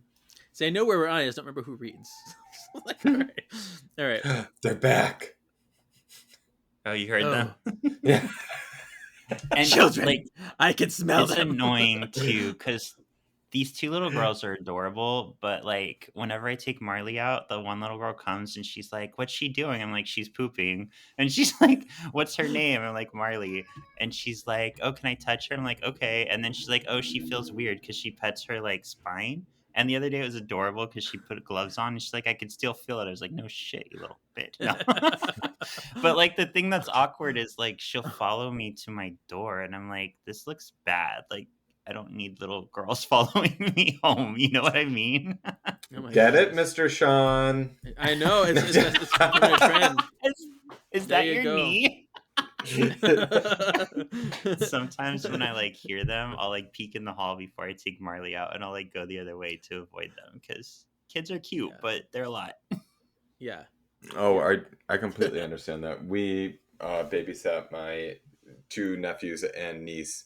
See, I know where we're on. I just don't remember who reads. All right. All right. They're back. Oh, you heard Oh. them? Yeah. And Children, like, I can smell it's them. annoying too because these two little girls are adorable, but like whenever I take Marley out, the one little girl comes and she's like, "What's she doing?" I'm like, "She's pooping." And she's like, "What's her name?" I'm like, "Marley." And she's like, "Oh, can I touch her?" I'm like, "Okay." And then she's like, "Oh, she feels weird because she pets her like spine." And the other day it was adorable because she put gloves on and she's like, "I could still feel it." I was like, "No shit, you little bitch." No. But like the thing that's awkward is like she'll follow me to my door and I'm like, this looks bad. Like I don't need little girls following me home. You know what I mean? Oh my Get it, goodness. Mr. Sean? I know. It's my friend. Is There that you your go. knee? Sometimes when I like hear them, I'll like peek in the hall before I take Marley out and I'll like go the other way to avoid them because kids are cute, Yeah. but they're a lot. Yeah. Oh, I completely understand that. We babysat my two nephews and niece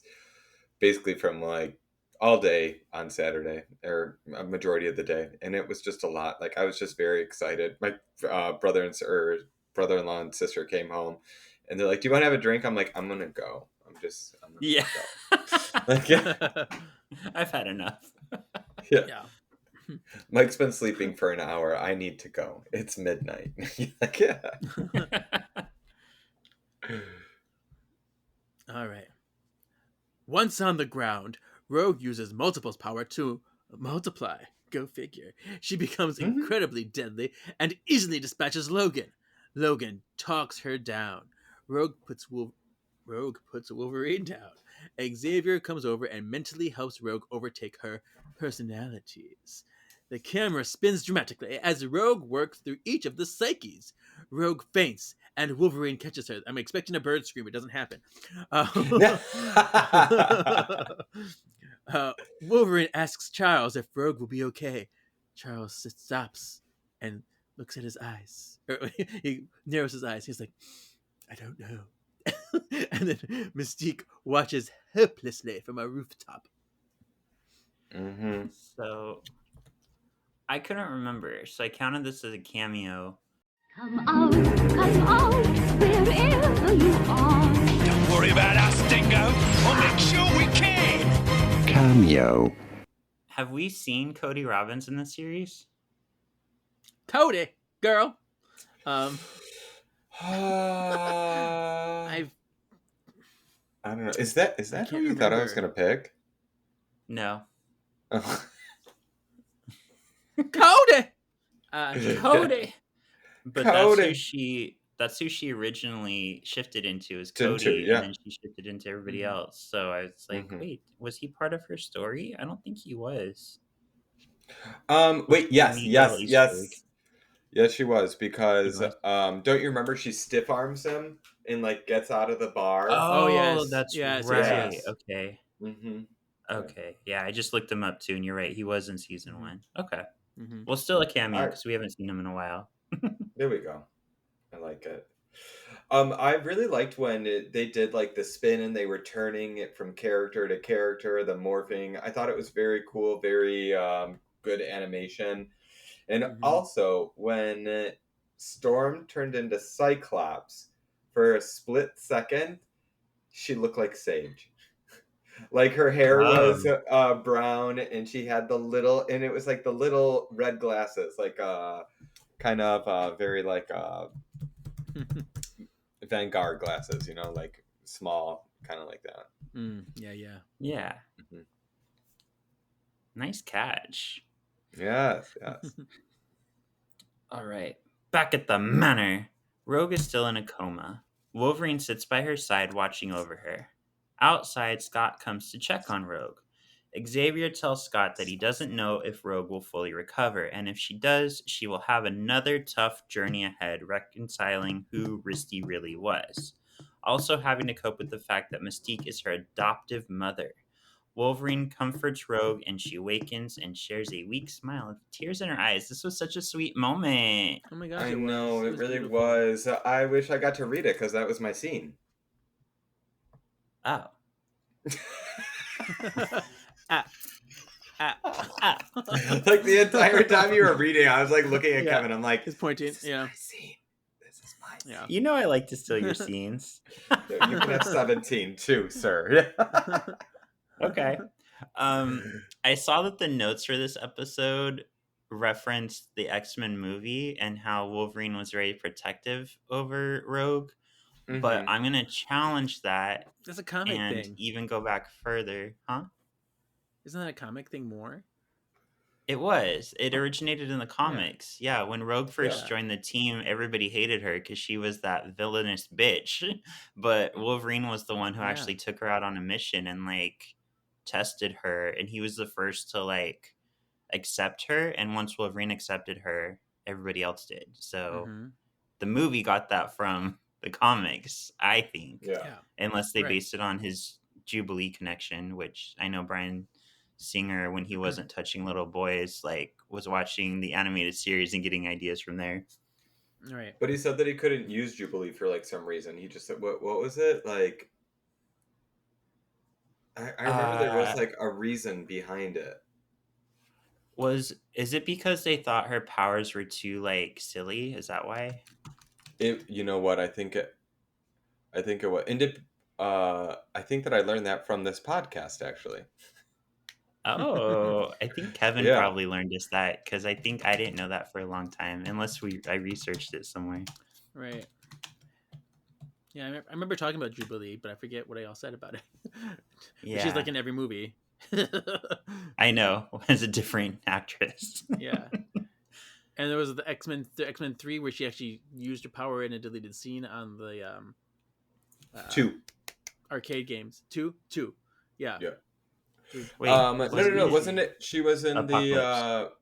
basically from like all day on Saturday or a majority of the day, and it was just a lot. Like I was just very excited. My brother-in-law and sister came home, and they're like, "Do you want to have a drink?" I'm like, "I'm gonna go. I'm gonna Yeah. go." Like, yeah, I've had enough. yeah. Yeah. Mike's been sleeping for an hour. I need to go. It's midnight. Like, yeah. All right. Once on the ground, Rogue uses Multiple's power to multiply. Go figure. She becomes Mhm. incredibly deadly and easily dispatches Logan. Logan talks her down. Rogue puts Wolverine down. Xavier comes over and mentally helps Rogue overtake her personalities. The camera spins dramatically as Rogue works through each of the psyches. Rogue faints and Wolverine catches her. I'm expecting a bird scream. It doesn't happen. Wolverine asks Charles if Rogue will be okay. Charles stops and looks at his eyes. He narrows his eyes. He's like, I don't know. And then Mystique watches helplessly from a rooftop. Mm-hmm. So I couldn't remember, so I counted this as a cameo. Come out, wherever you are. Don't worry about us, Dingo. We'll make sure we can. Cameo. Have we seen Cody Robbins in this series? Cody, girl. I don't know. Is that can't who you thought I was remember. gonna pick? No. Cody. Cody. But Cody. that's who she originally shifted into is Into, Cody, yeah. and then she shifted into everybody else. So I was like, Mhm. wait, was he part of her story? I don't think he was. Wait, yes, Neat little Easter egg. yes, she was because She was? don't you remember she stiff arms him and like gets out of the bar? Oh, yes. That's Yes, right. yes, yes. Okay. Mm-hmm. Okay. Yeah, I just looked him up too, and you're right. He was in season Mhm. 1. Okay. Mm-hmm. Well, still a cameo Alright. because we haven't seen him in a while. There we go. I like it. I really liked when they did like the spin and they were turning it from character to character, the morphing. I thought it was very cool, very good animation. And Mhm. also when Storm turned into Cyclops for a split second, she looked like Sage. Like her hair was Oh, brown and she had the little, and it was like the little red glasses, like kind of very like Vanguard glasses, like small, kind of like that. Yeah, yeah. yeah. Mhm. Nice catch. Yes, yes. All right. Back at the manor. Rogue is still in a coma. Wolverine sits by her side watching over her. Outside, Scott comes to check on Rogue. Xavier tells Scott that he doesn't know if Rogue will fully recover, and if she does, she will have another tough journey ahead reconciling who Risty really was. Also, having to cope with the fact that Mystique is her adoptive mother. Wolverine comforts Rogue and she awakens and shares a weak smile with tears in her eyes. This was such a sweet moment. Oh my gosh, I it was. know, It it was really beautiful. was. I wish I got to read it because that was my scene. Oh. ah, ah. Ah. Like the entire time you were reading, I was like looking at Yeah, Kevin. I'm like, he's pointing. this is Yeah, my scene. This is my scene. yeah. You know I like to steal your scenes. You can have 17 too, sir. Okay. I saw that the notes for this episode referenced the X-Men movie and how Wolverine was very protective over Rogue, but Mhm. I'm going to challenge that That's a comic and thing. even go back further. Huh? Isn't that a comic thing more? It was. It Oh. originated in the Yeah. comics. Yeah, when Rogue first Yeah. joined the team, everybody hated her because she was that villainous bitch. But Wolverine was the one who Yeah. actually took her out on a mission and like tested her, and he was the first to like accept her. And once Wolverine accepted her, everybody else did. So Mhm. the movie got that from the comics, I think, Yeah. Yeah. unless they Right. based it on his Jubilee connection, which I know Brian Singer, when he wasn't touching little boys, like was watching the animated series and getting ideas from there. Right. But he said that he couldn't use Jubilee for like some reason. He just said, what was it? Like, I remember there was like a reason behind it. Is it because they thought her powers were too like silly? Is that why? You know what? I think it was. And I think that I learned that from this podcast, actually. Oh, I think Kevin Yeah. probably learned us that because I think I didn't know that for a long time, unless I researched it somewhere. Right. Yeah, I remember talking about Jubilee, but I forget what I all said about it. Yeah, She's like in every movie. I know, as a different actress. Yeah. And there was the X-Men 3 where she actually used her power in a deleted scene on the 2. arcade games. Two. Yeah. Yeah. Wait, No. Wasn't it? She was in Apocalypse?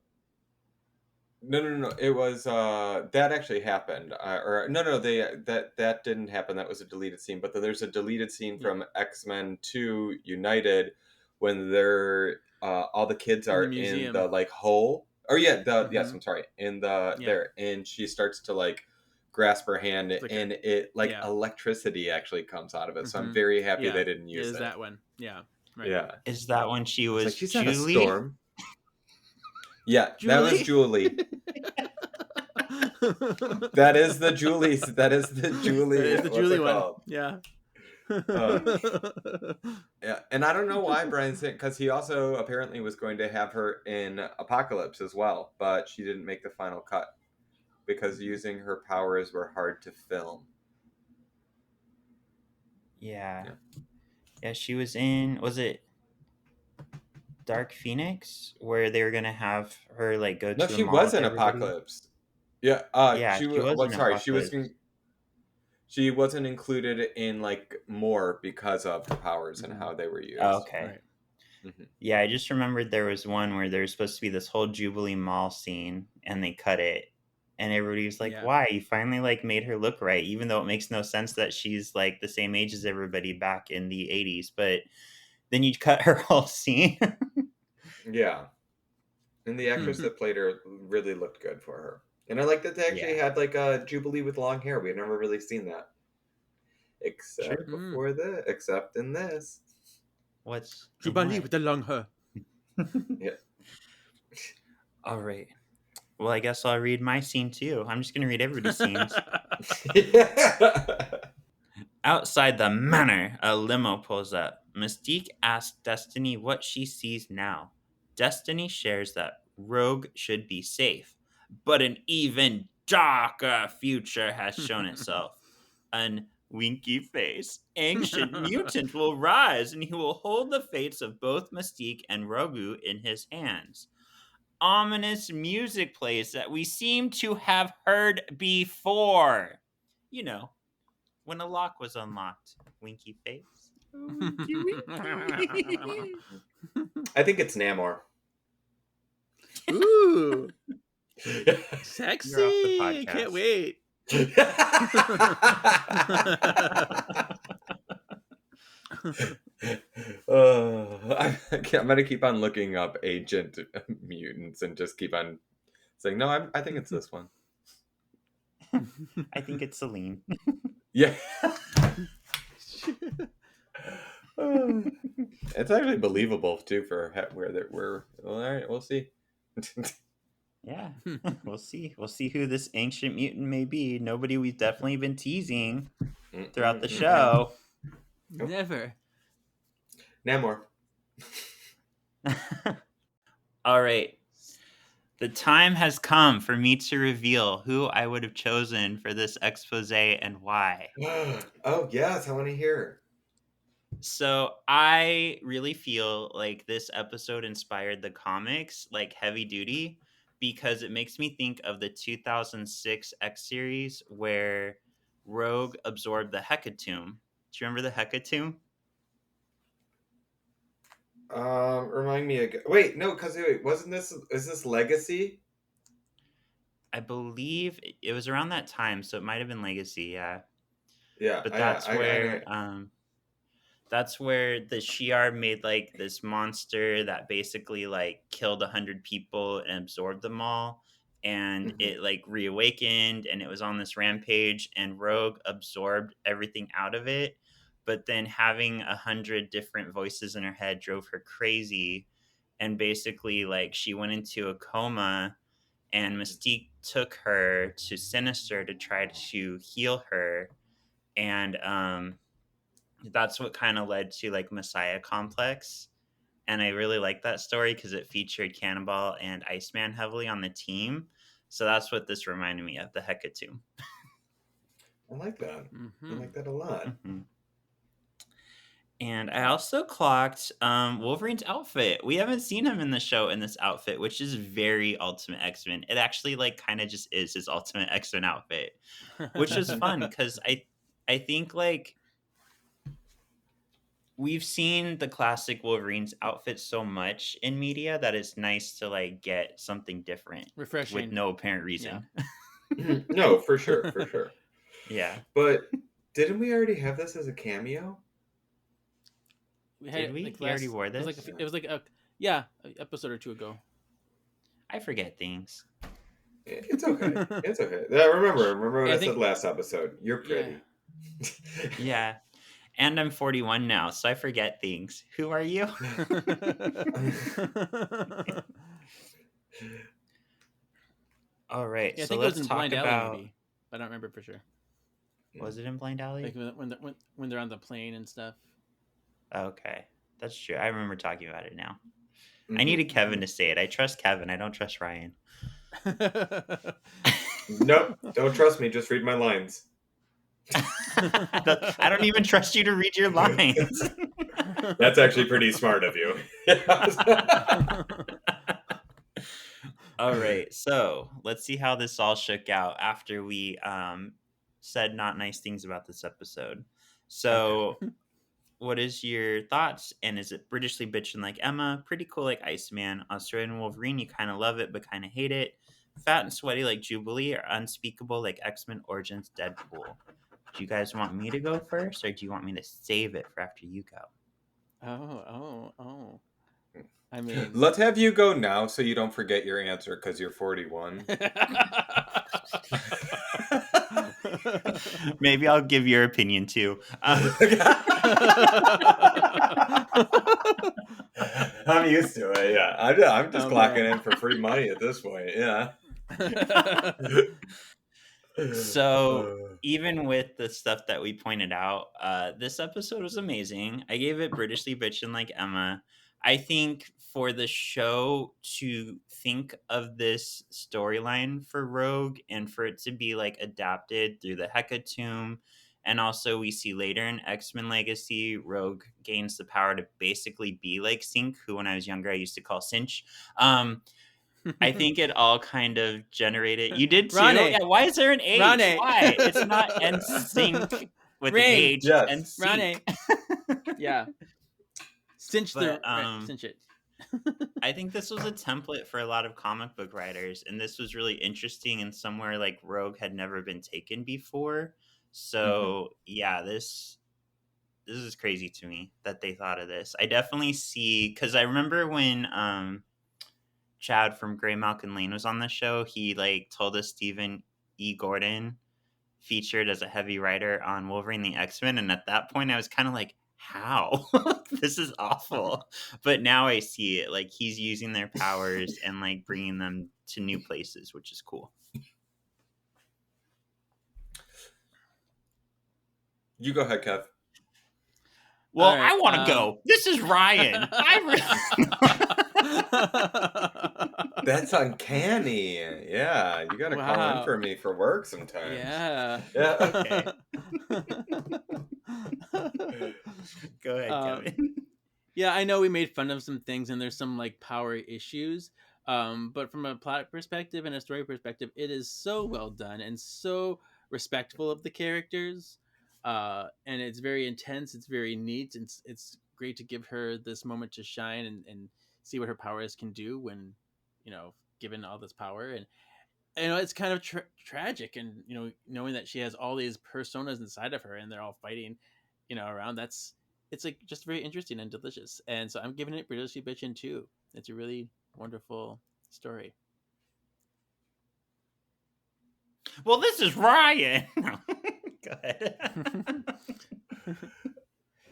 No. It was that actually happened. Or no. That didn't happen. That was a deleted scene. But there's a deleted scene from X-Men 2 United when they're all the kids In are the in museum. the like hole. Or yeah, yes, Mhm. I'm sorry. In the Yeah. there, and she starts to like grasp her hand, Flicker. and it like Yeah. electricity actually comes out of it. So I'm Mhm. very happy Yeah. they didn't Yeah, use is it. that one. Yeah. Right. Yeah. Is that when she It's was like she's not a Julie? storm. Yeah, that was Julie. That is the Julie. That is the Julie. That is the What's Julie it one. called? Yeah. Yeah, and I don't know why Brian said, because he also apparently was going to have her in Apocalypse as well, but she didn't make the final cut because using her powers were hard to film. Yeah. Yeah, she was in, was it Dark Phoenix, where they were gonna have her like go No, to the she mall was with in everybody? Apocalypse. Yeah, Yeah, she she was. was Well, in sorry, Apocalypse. she wasn't included in like more because of her powers and Mhm. how they were used. Oh, okay. Right. Yeah, I just remembered there was one where there was supposed to be this whole Jubilee Mall scene, and they cut it, and everybody was like, Yeah. "Why? You finally like made her look right, even though it makes no sense that she's like the same age as everybody back in the '80s." But then you cut her whole scene. Yeah. And the actress that played her really looked good for her. And I like that they actually had like a Jubilee with long hair. We had never really seen that. Except Sure. except in this. What's in Jubilee what? with the long hair. Yeah. All right. Well, I guess I'll read my scene too. I'm just gonna read everybody's scenes. Outside the manor, a limo pulls up. Mystique asks Destiny what she sees now. Destiny shares that Rogue should be safe, but an even darker future has shown itself. An winky face, ancient mutant will rise, and he will hold the fates of both Mystique and Rogu in his hands. Ominous music plays that we seem to have heard before. You know, when a lock was unlocked. Winky face. Oh, winky, winky. I think it's Namor. Ooh, You're off the sexy! I can't podcast. wait. I'm gonna keep on looking up ancient mutants and just keep on saying no. I think it's this one. I think it's Celine. Yeah. It's actually believable too for where that we're. All right, we'll see. Yeah, we'll see. We'll see who this ancient mutant may be. Nobody we've definitely been teasing throughout the show. Never. Namor. All right. The time has come for me to reveal who I would have chosen for this expose and why. Oh yes, I want to hear. So I really feel like this episode inspired the comics like heavy duty because it makes me think of the 2006 X series where Rogue absorbed the Hecatomb. Do you remember the Hecatomb? Remind me again. Wait, no, because wasn't this? Is this Legacy? I believe it was around that time, so it might have been Legacy, yeah. Yeah, But I that's where the Shi'ar made like this monster that basically like killed 100 people and absorbed them all, and Mhm. it like reawakened and it was on this rampage, and Rogue absorbed everything out of it. But then having 100 different voices in her head drove her crazy, and basically like she went into a coma, and Mystique took her to Sinister to try to heal her, and that's what kind of led to like Messiah Complex. And I really like that story because it featured Cannonball and Iceman heavily on the team. So that's what this reminded me of, the Hecatomb. I like that. I like that a lot. Mm-hmm. And I also clocked Wolverine's outfit. We haven't seen him in the show in this outfit, which is very Ultimate X-Men. It actually like kind of just is his Ultimate X-Men outfit, which is fun because I think like we've seen the classic Wolverine's outfit so much in media that it's nice to like get something different Refreshing. with no apparent reason. No, for sure, for sure. Yeah. But didn't we already have this as a cameo? We had Did we? Like You already last, wore it was this? like it was like a an episode or two ago. I forget things. It's okay. It's okay. Remember what Yeah, I said last episode. You're pretty. Yeah. And I'm 41 now, so I forget things. Who are you? All right, Yeah, I so think it was let's in talk Blind about. Alley, maybe. I don't remember for sure. Was it in Blind Alley? Like when they're on the plane and stuff. Okay, that's true. I remember talking about it now. Mhm. I needed Kevin to say it. I trust Kevin. I don't trust Ryan. Nope, don't trust me. Just read my lines. I don't even trust you to read your lines. That's actually pretty smart of you. All right, so let's see how this all shook out after we said not nice things about this episode. So, what is your thoughts? And is it Britishly bitchin' like Emma? Pretty cool like Iceman. Australian Wolverine, you kind of love it but kind of hate it. Fat and sweaty like Jubilee, or unspeakable like X-Men Origins Deadpool? Do you guys want me to go first, or do you want me to save it for after you go? Oh. I mean, let's have you go now so you don't forget your answer because you're 41. Maybe I'll give your opinion too. I'm used to it. Yeah, I'm just Oh, clocking man. in for free money at this point. Yeah. So even with the stuff that we pointed out, this episode was amazing. I gave it Britishly Bitchin' like Emma. I think for the show to think of this storyline for Rogue and for it to be like adapted through the Hecatomb, and also we see later in X-Men Legacy, Rogue gains the power to basically be like Synch, who when I was younger I used to call Cinch. I think it all kind of generated. You did too? Rane. Yeah, why is there an H? Rane. Why? It's not NSYNC with an Rain. H. Yes. It's Rane. NSYNC. Yeah. Cinch But, cinch it. I think this was a template for a lot of comic book writers, and this was really interesting and somewhere like Rogue had never been taken before. So yeah, this is crazy to me that they thought of this. I definitely see, because I remember when Chad from Grey Malkin Lane was on the show, he like told us Stephen E. Gordon featured as a heavy writer on Wolverine the X-Men, and at that point I was kind of like, how? This is awful. But now I see it, like he's using their powers and like bringing them to new places, which is cool. You go ahead, Kev. Well, All right, I want to go. This is Ryan. That's uncanny. Yeah, you gotta call in Wow. for me for work sometimes. Yeah. Yeah. Okay. Go ahead, Kevin. Yeah, I know we made fun of some things and there's some like power issues. But from a plot perspective and a story perspective, it is so well done and so respectful of the characters. And it's very intense, it's very neat, and it's great to give her this moment to shine and see what her powers can do when, given all this power. And it's kind of tragic, and knowing that she has all these personas inside of her and they're all fighting around. It's like just very interesting and delicious, and so I'm giving it Britishly Bitchin' too. It's a really wonderful story. Well, this is Ryan. Go ahead.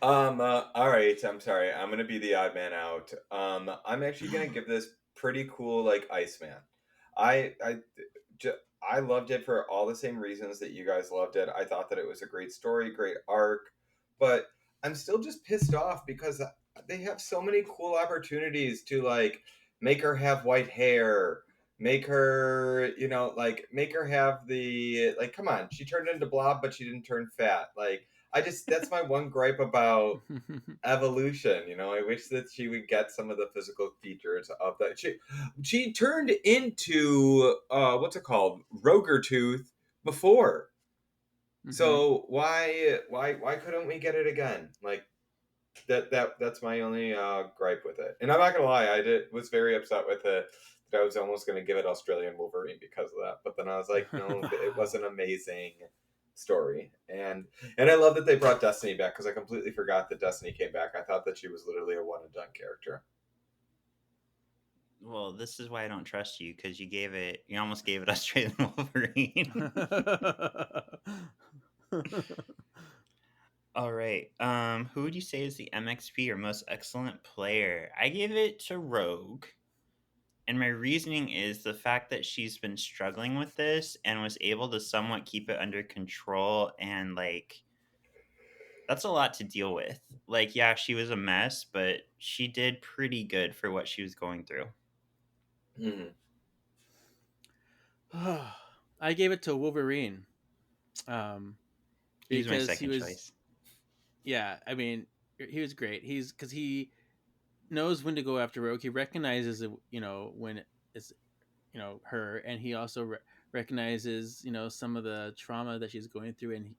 All right. I'm sorry. I'm gonna be the odd man out. I'm actually gonna give this pretty cool like Iceman. I loved it for all the same reasons that you guys loved it. I thought that it was a great story, great arc, but I'm still just pissed off because they have so many cool opportunities to like make her have white hair, make her, make her have the like. Come on, she turned into Blob, but she didn't turn fat. Like, that's my one gripe about evolution. I wish that she would get some of the physical features of that. She turned into what's it called, Rogertooth before. So why couldn't we get it again? Like that's my only gripe with it. And I'm not gonna lie, was very upset with it. That I was almost gonna give it Australian Wolverine because of that, but then I was like, no, it was an amazing story. And I love that they brought Destiny back, because I completely forgot that Destiny came back. I thought that she was literally a one and done character. Well, this is why I don't trust you, because you almost gave it Australian Wolverine. All right. Who would you say is the MXP or most excellent player? I gave it to Rogue. And my reasoning is the fact that she's been struggling with this and was able to somewhat keep it under control, and like that's a lot to deal with. Like, yeah, she was a mess, but she did pretty good for what she was going through. I gave it to Wolverine. He's my because second choice. Yeah, I mean, he was great. Because he knows when to go after Rogue. He recognizes it, when it's her, and he also recognizes some of the trauma that she's going through, and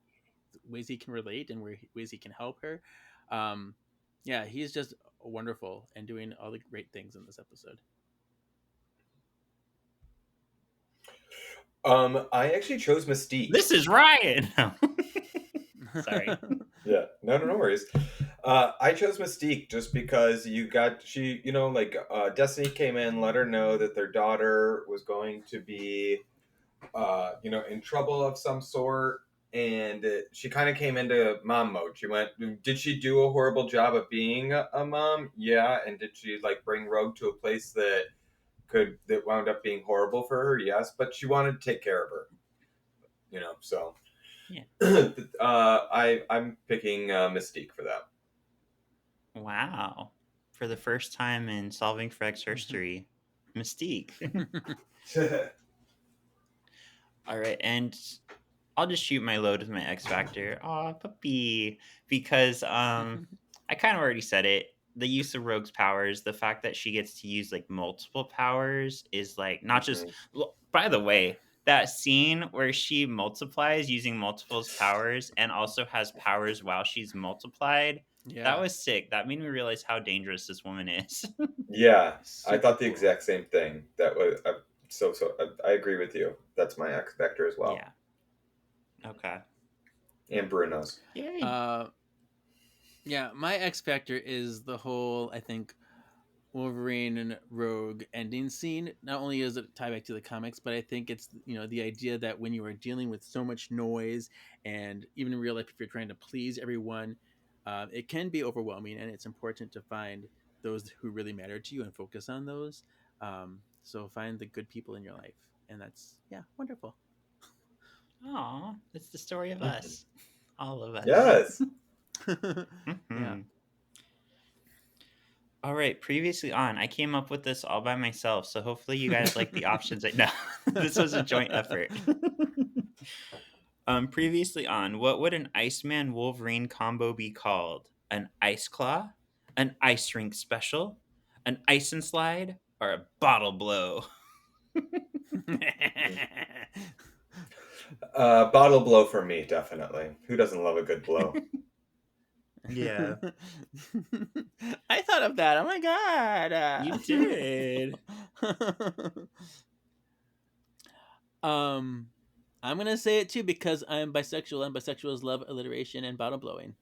ways he can relate and ways he can help her. Yeah, he's just wonderful and doing all the great things in this episode. I actually chose Mystique. This is Ryan. Sorry. Yeah, no worries. I chose Mystique just because Destiny came in, let her know that their daughter was going to be, in trouble of some sort. and she kind of came into mom mode. She went, did she do a horrible job of being a mom? Yeah. And did she like bring Rogue to a place that wound up being horrible for her? Yes. But she wanted to take care of her, so Yeah. I'm picking Mystique for that. Wow. For the first time in Solving for X history, Mystique. All right, and I'll just shoot my load with my X Factor. Aw, puppy. Because I kind of already said it. The use of Rogue's powers, the fact that she gets to use like multiple powers is like not just. Well, by the way, that scene where she multiplies using multiple powers and also has powers while she's multiplied, that was sick. That made me realize how dangerous this woman is. Yeah, I Super thought the cool. exact same thing. That was I agree with you. That's my X Factor as well. Yeah. Okay. And Bruno's. Yay. Yeah, my X Factor is the whole, I think, Wolverine and Rogue ending scene. Not only is it tied back to the comics, but I think it's, the idea that when you are dealing with so much noise, and even in real life, if you're trying to please everyone, it can be overwhelming, and it's important to find those who really matter to you and focus on those. So find the good people in your life, and that's wonderful. Aw, it's the story of us. All of us. Yes. Yeah. All right, previously on, I came up with this all by myself, so hopefully you guys like the options. No, this was a joint effort. Previously on, what would an Iceman Wolverine combo be called? An Ice Claw, an Ice Rink Special, an Ice and Slide, or a Bottle Blow? Bottle blow for me, definitely. Who doesn't love a good blow? Yeah. I thought of that. Oh my god. You did. I'm gonna say it too because I'm bisexual, and bisexuals love alliteration and bottle blowing.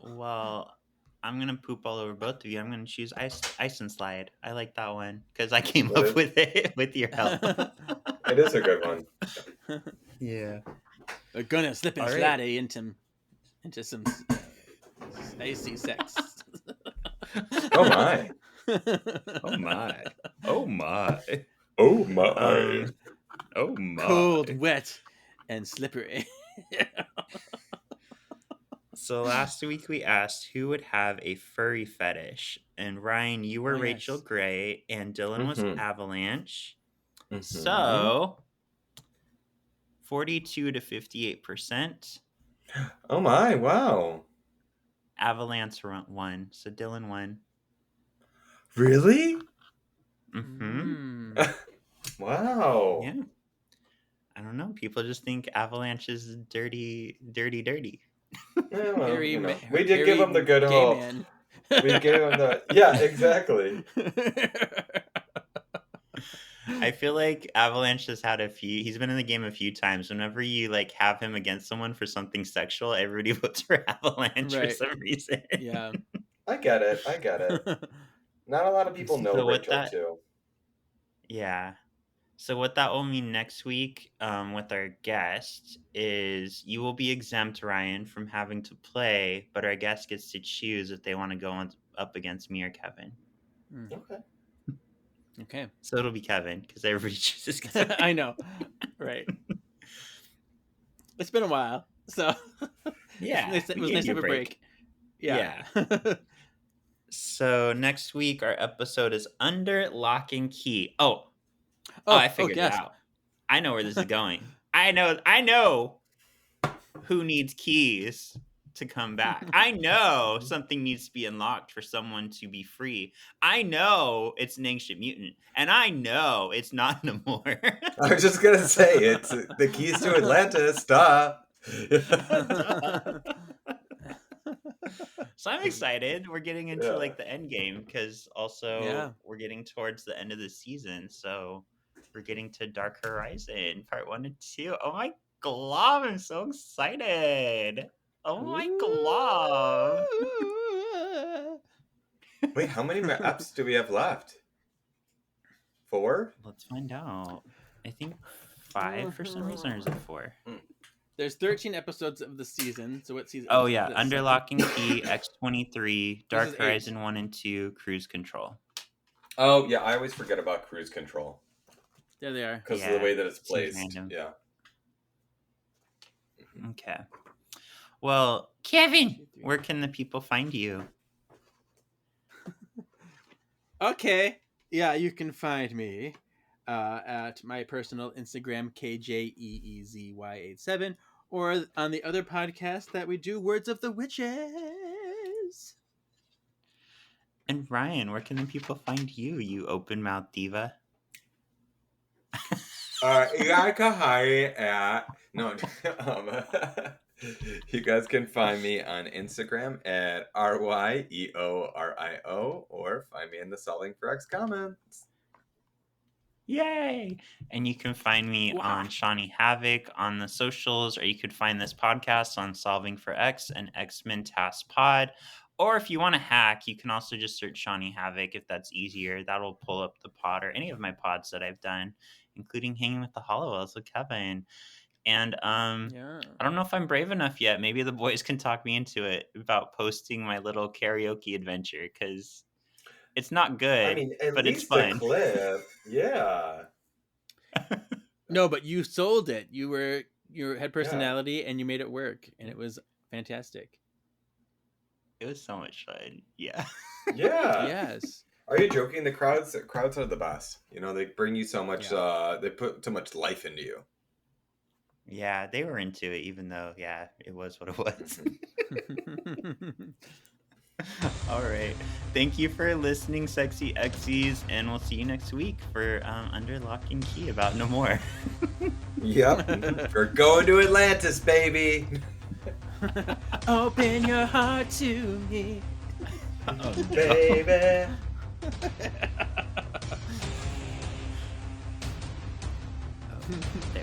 Well, I'm gonna poop all over both of you. I'm gonna choose ice and slide. I like that one because I came up with it with your help. It is a good one. Yeah. We're gonna slip and All slide right. into some icy sex. Oh my. Oh my. Oh my. Oh my. Oh my. Cold, wet, and slippery. So last week we asked who would have a furry fetish, and Ryan, you were Oh, Rachel yes. Gray, and Dylan was Avalanche. Mhm. So 42 to 58%. Oh my, wow. Avalanche won, so Dylan won. Really? Mm-hmm. Wow. Yeah. I don't know. People just think Avalanche is dirty. Yeah, well, Harry, we did give him the good gay whole. man. We gave him the exactly. I feel like Avalanche has had he's been in the game a few times. Whenever you like have him against someone for something sexual, everybody votes for Avalanche for Right. some reason. Yeah. I get it. Not a lot of people know So what Rachel that- too. Yeah. So what that will mean next week with our guest is you will be exempt, Ryan, from having to play, but our guest gets to choose if they want to go up against me or Kevin. Okay. So it'll be Kevin because everybody chooses Kevin. I know. Right. It's been a while, so Yeah, it we was gave nice to you have a break. Yeah. So next week our episode is Under Lock and Key. Oh, I figured it out. I know where this is going. I know who needs keys to come back. I know something needs to be unlocked for someone to be free. I know it's an ancient mutant, and I know it's not Namor. I was just gonna say it's the keys to Atlantis. Duh. So I'm excited. We're getting into like the end game because also we're getting towards the end of the season. So we're getting to Dark Horizon Part 1 and 2. Oh my glob, I'm so excited. Oh my glob. Wait, how many apps do we have left? 4? Let's find out. I think 5 for some reason, or is it 4? There's 13 episodes of the season. So what season? Oh, is yeah. this? Under Lock and Key, X-23, Dark is 8. Horizon 1 and 2, Cruise Control. Oh, yeah, I always forget about Cruise Control. There they are. Because of Yeah, the way that it's seems placed. random. Yeah. Okay. Well, Kevin, where can the people find you? Okay. Yeah, you can find me at my personal Instagram, KJEEZY87, or on the other podcast that we do, Words of the Witches. And Ryan, where can the people find you, you open mouth diva? You can hire at you guys can find me on Instagram at RYEORIO or find me in the Solving for X comments. Yay! And you can find me on Shawnee Havoc on the socials, or you could find this podcast on Solving for X and X-Men Task Pod. Or if you want to hack, you can also just search Shawnee Havoc if that's easier. That'll pull up the pod or any of my pods that I've done, including Hanging with the Hollowells with Kevin. And I don't know if I'm brave enough yet. Maybe the boys can talk me into it about posting my little karaoke adventure, because it's not good, I mean, at but least it's fun. the clip. Yeah. No, but you sold it. You had personality and you made it work, and it was fantastic. It was so much fun. Yeah. Yeah. Yes. Are you joking? The crowds are the best. You know, they bring you so much. They put so much life into you. Yeah, they were into it, even though, yeah, it was what it was. All right. Thank you for listening, Sexy Exies, and we'll see you next week for Under Lock and Key about Namor. Yep. We're going to Atlantis, baby. Open your heart to me. Baby. There we go.